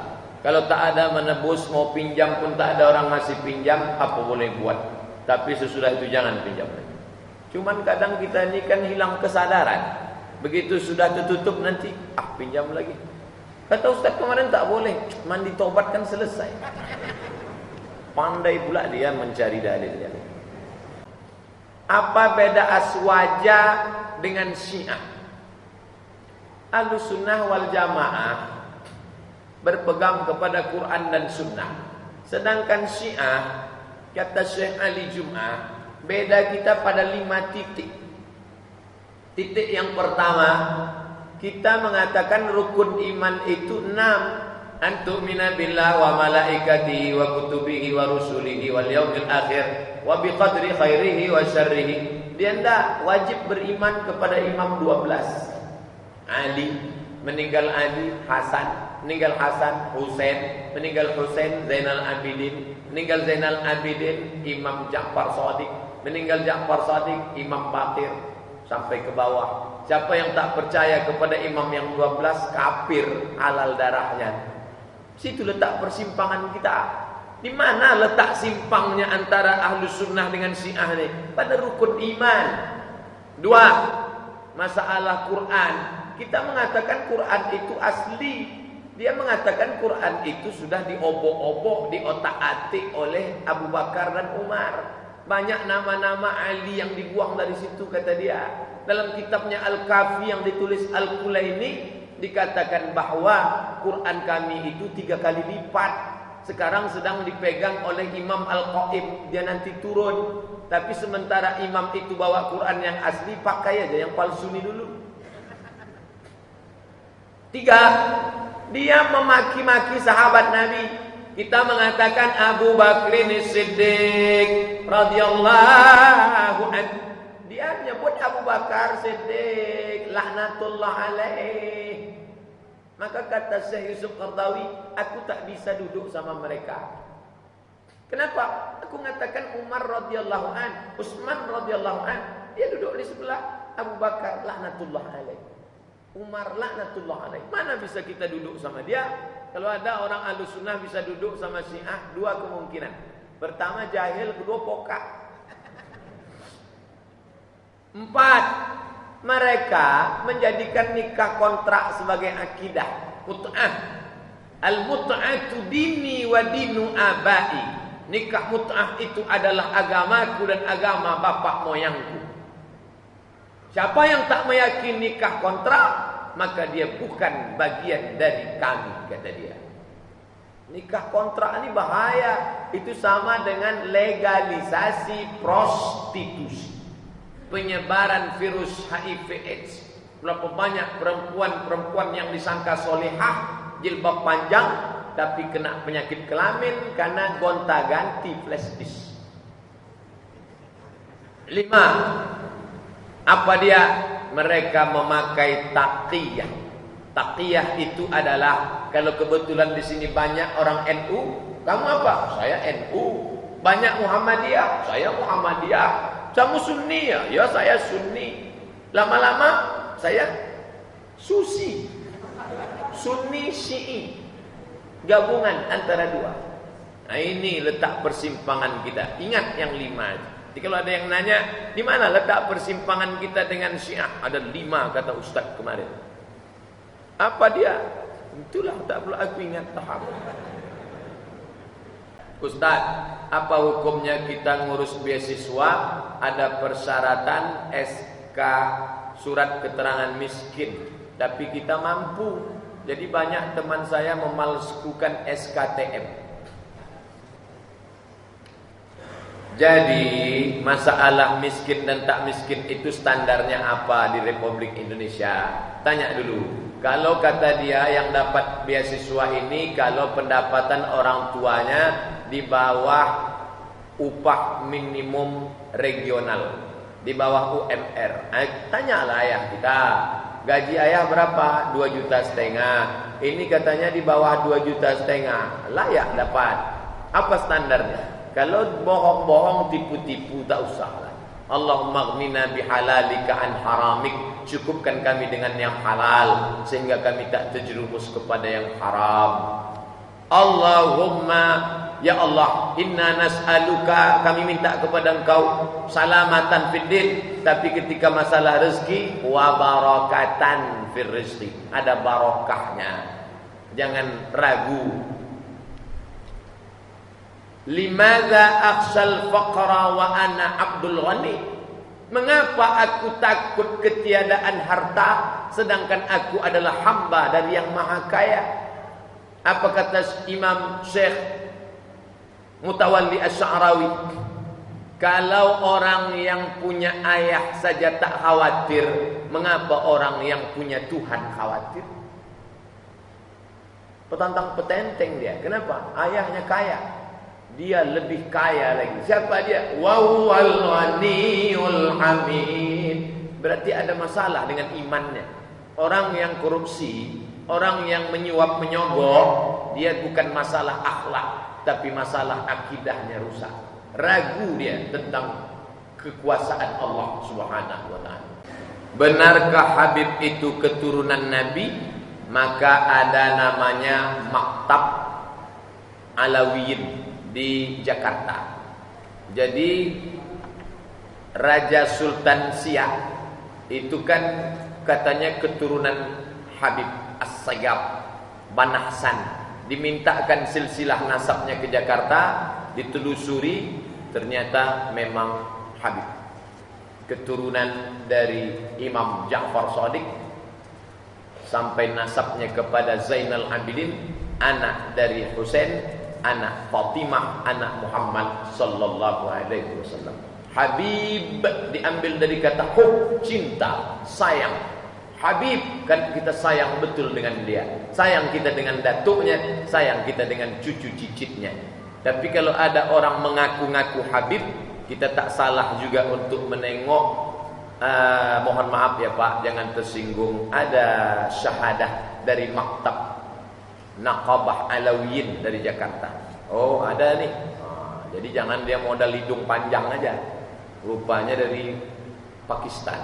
[SPEAKER 1] Kalau tak ada menebus, mau pinjam pun tak ada orang ngasih pinjam, apa boleh buat? Tapi sesudah itu jangan pinjam lagi. Cuman kadang kita ini kan hilang kesadaran. Begitu sudah tertutup nanti, pinjam lagi. Kata Ustaz kemarin tak boleh, mandi tobat kan selesai. Pandai pula dia mencari dalil. Apa beda Aswaja dengan Syiah? Ahlussunnah wal Jamaah berpegang kepada Quran dan Sunnah. Sedangkan Syiah, kata Syekh Ali Jum'ah, beda kita pada 5 titik. Titik yang pertama, kita mengatakan rukun iman itu 6. Antu'mina billah wa malaikatihi wa kutubihi wa rusulihi wal yaumil akhir wa biqadri khairihi wa syarrihi. Dia tidak wajib beriman kepada imam 12. Ali, meninggal Ali, Hasan. Meninggal Hasan, Husain. Meninggal Husain, Zainal Abidin. Meninggal Zainal Abidin, Imam Ja'far Shadiq. Meninggal Ja'far Shadiq, Imam Baqir. Sampai ke bawah. Siapa yang tak percaya kepada imam yang 12, kafir, halal darahnya. Situ letak persimpangan kita. Di mana letak simpangnya antara Ahlus Sunnah dengan Syiah ini? Pada rukun iman. 2, masalah Quran. Kita mengatakan Quran itu asli. Dia mengatakan Quran itu sudah diobok-obok, diotak-atik oleh Abu Bakar dan Umar. Banyak nama-nama Ali yang dibuang dari situ, kata dia. Dalam kitabnya Al-Kafi yang ditulis Al-Kulaini, dikatakan bahwa Quran kami itu 3 kali lipat. Sekarang sedang dipegang oleh Imam Al-Qaib. Dia nanti turun. Tapi sementara imam itu bawa Quran yang asli, pakai aja yang palsu ini dulu. 3, dia memaki-maki sahabat Nabi. Kita mengatakan Abu Bakrin Siddiq radhiyallahu anhu. Dia menyebut Abu Bakar Siddiq laknatullah alaih. Maka kata Syekh Yusuf Qardawi, aku tak bisa duduk sama mereka. Kenapa? Aku mengatakan Umar radhiyallahu an, Utsman radhiyallahu an, dia duduk di sebelah Abu Bakar laknatullah alaih. Umar laknatullah alaih. Mana bisa kita duduk sama dia? Kalau ada orang Ahlussunnah bisa duduk sama Syiah, dua kemungkinan. Pertama jahil, kedua pokak. 4. Mereka menjadikan nikah kontrak sebagai akidah. Mut'ah. Al-mut'atu dini wa dinu abai. Nikah mut'ah itu adalah agamaku dan agama bapak moyangku. Siapa yang tak meyakini nikah kontrak, maka dia bukan bagian dari kami, kata dia. Nikah kontrak ini bahaya. Itu sama dengan legalisasi prostitusi. Penyebaran virus HIV AIDS. Berapa banyak perempuan-perempuan yang disangka solehah, jilbab panjang, tapi kena penyakit kelamin karena gonta-ganti flash disk. 5. Apa dia? Mereka memakai taqiyah. Taqiyah itu adalah, kalau kebetulan di sini banyak orang NU, kamu apa? Saya NU. Banyak Muhammadiyah, saya Muhammadiyah. Kamu Sunni ya? Ya saya Sunni. Lama-lama saya Susi. Sunni Syi'i. Gabungan antara dua. Nah ini letak persimpangan kita. Ingat yang 5. Jadi kalau ada yang nanya, di mana letak persimpangan kita dengan Syiah? Ada 5 kata Ustaz kemarin. Apa dia? Itulah tak perlu aku ingat tahap. Ustaz, apa hukumnya kita ngurus beasiswa? Ada persyaratan SK, surat keterangan miskin, tapi kita mampu. Jadi banyak teman saya memalsukan SKTM. Jadi masalah miskin dan tak miskin itu standarnya apa di Republik Indonesia? Tanya dulu. Kalau kata dia yang dapat beasiswa ini, kalau pendapatan orang tuanya di bawah upah minimum regional, di bawah UMR. Tanyalah ayah kita, gaji ayah berapa? 2,5 juta. Ini katanya di bawah 2,5 juta, layak dapat. Apa standarnya? Kalau bohong-bohong, tipu-tipu, tak usahlah. Allahumma aghnina bihalalika an haramik. Cukupkan kami dengan yang halal, sehingga kami tak terjerumus kepada yang haram. Allahumma, ya Allah, inna nas'aluka, kami minta kepada engkau salamatan fid din, tapi ketika masalah rezeki, wa barakatan fir rizqi, ada barokahnya. Jangan ragu. Limadza akhsal faqra wa ana abdul ghani? Mengapa aku takut ketiadaan harta sedangkan aku adalah hamba dari yang maha kaya? Apa kata Imam Syekh Mutawalli Asy-Sya'rawi? Kalau orang yang punya ayah saja tak khawatir, mengapa orang yang punya Tuhan khawatir? Petantang petenteng dia. Kenapa? Ayahnya kaya, dia lebih kaya lagi. Siapa dia? Wa huwal ghaniyul hamid. Berarti ada masalah dengan imannya. Orang yang korupsi, orang yang menyuap menyogok, dia bukan masalah akhlak, tapi masalah akidahnya rusak. Ragu dia tentang kekuasaan Allah Subhanahu wa taala. Benarkah Habib itu keturunan Nabi? Maka ada namanya Maktab Alawiyin di Jakarta. Jadi Raja Sultan Siak itu kan katanya keturunan Habib As-Sayyab Banahsan. Dimintakan silsilah nasabnya ke Jakarta, ditelusuri, ternyata memang Habib, keturunan dari Imam Ja'far Shadiq, sampai nasabnya kepada Zainal Abidin, anak dari Husain, anak Fatimah, anak Muhammad sallallahu alaihi wasallam. Habib diambil dari kata hub, cinta, sayang. Habib kan kita sayang betul dengan dia. Sayang kita dengan datuknya, sayang kita dengan cucu cicitnya. Tapi kalau ada orang mengaku-ngaku Habib, kita tak salah juga untuk menengok. Mohon maaf ya Pak, jangan tersinggung. Ada syahadah dari maktab Naqabah Alawiyin dari Jakarta. Oh, ada nih. Jadi jangan dia modal hidung panjang aja. Rupanya dari Pakistan.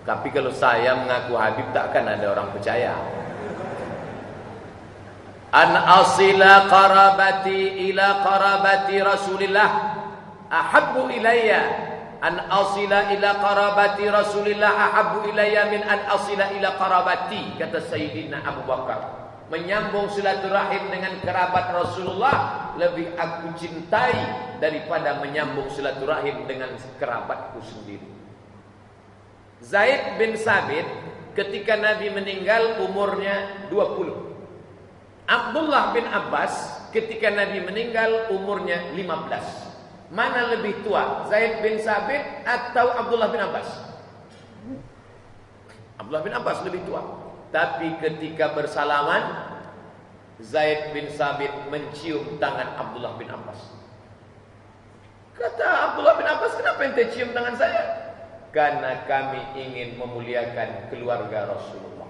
[SPEAKER 1] Tapi kalau saya mengaku Habib, takkan ada orang percaya. An asila qarabati ila qarabati Rasulillah ahabbu ilayya an asila ila qarabati Rasulillah ahabbu ilayya min an asila ila qarabati, kata Sayyidina Abu Bakar. Menyambung silaturahim dengan kerabat Rasulullah lebih aku cintai daripada menyambung silaturahim dengan kerabatku sendiri. Zaid bin Sabit ketika Nabi meninggal umurnya 20. Abdullah bin Abbas ketika Nabi meninggal umurnya 15. Mana lebih tua, Zaid bin Sabit atau Abdullah bin Abbas? Abdullah bin Abbas lebih tua. Tapi ketika bersalaman, Zaid bin Sabit mencium tangan Abdullah bin Abbas. Kata Abdullah bin Abbas, kenapa ente cium tangan saya? Karena kami ingin memuliakan keluarga Rasulullah.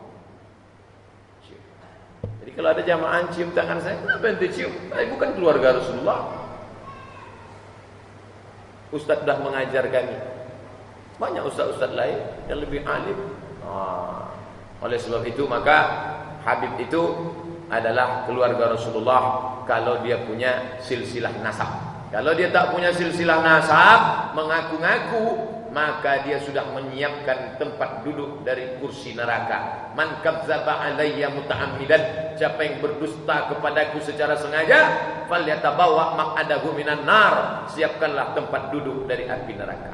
[SPEAKER 1] Jadi kalau ada jamaah cium tangan saya, kenapa ente cium? Saya bukan keluarga Rasulullah. Ustaz sudah mengajar kami. Banyak ustaz-ustaz lain yang lebih alim. Oleh sebab itu maka Habib itu adalah keluarga Rasulullah kalau dia punya silsilah nasab. Kalau dia tak punya silsilah nasab, mengaku-ngaku, maka dia sudah menyiapkan tempat duduk dari kursi neraka. Man kadzdzaba alayya muta'ammidan, siapa yang berdusta kepadaku secara sengaja, falyatabawa maq'adahu minan nar, siapkanlah tempat duduk dari api neraka.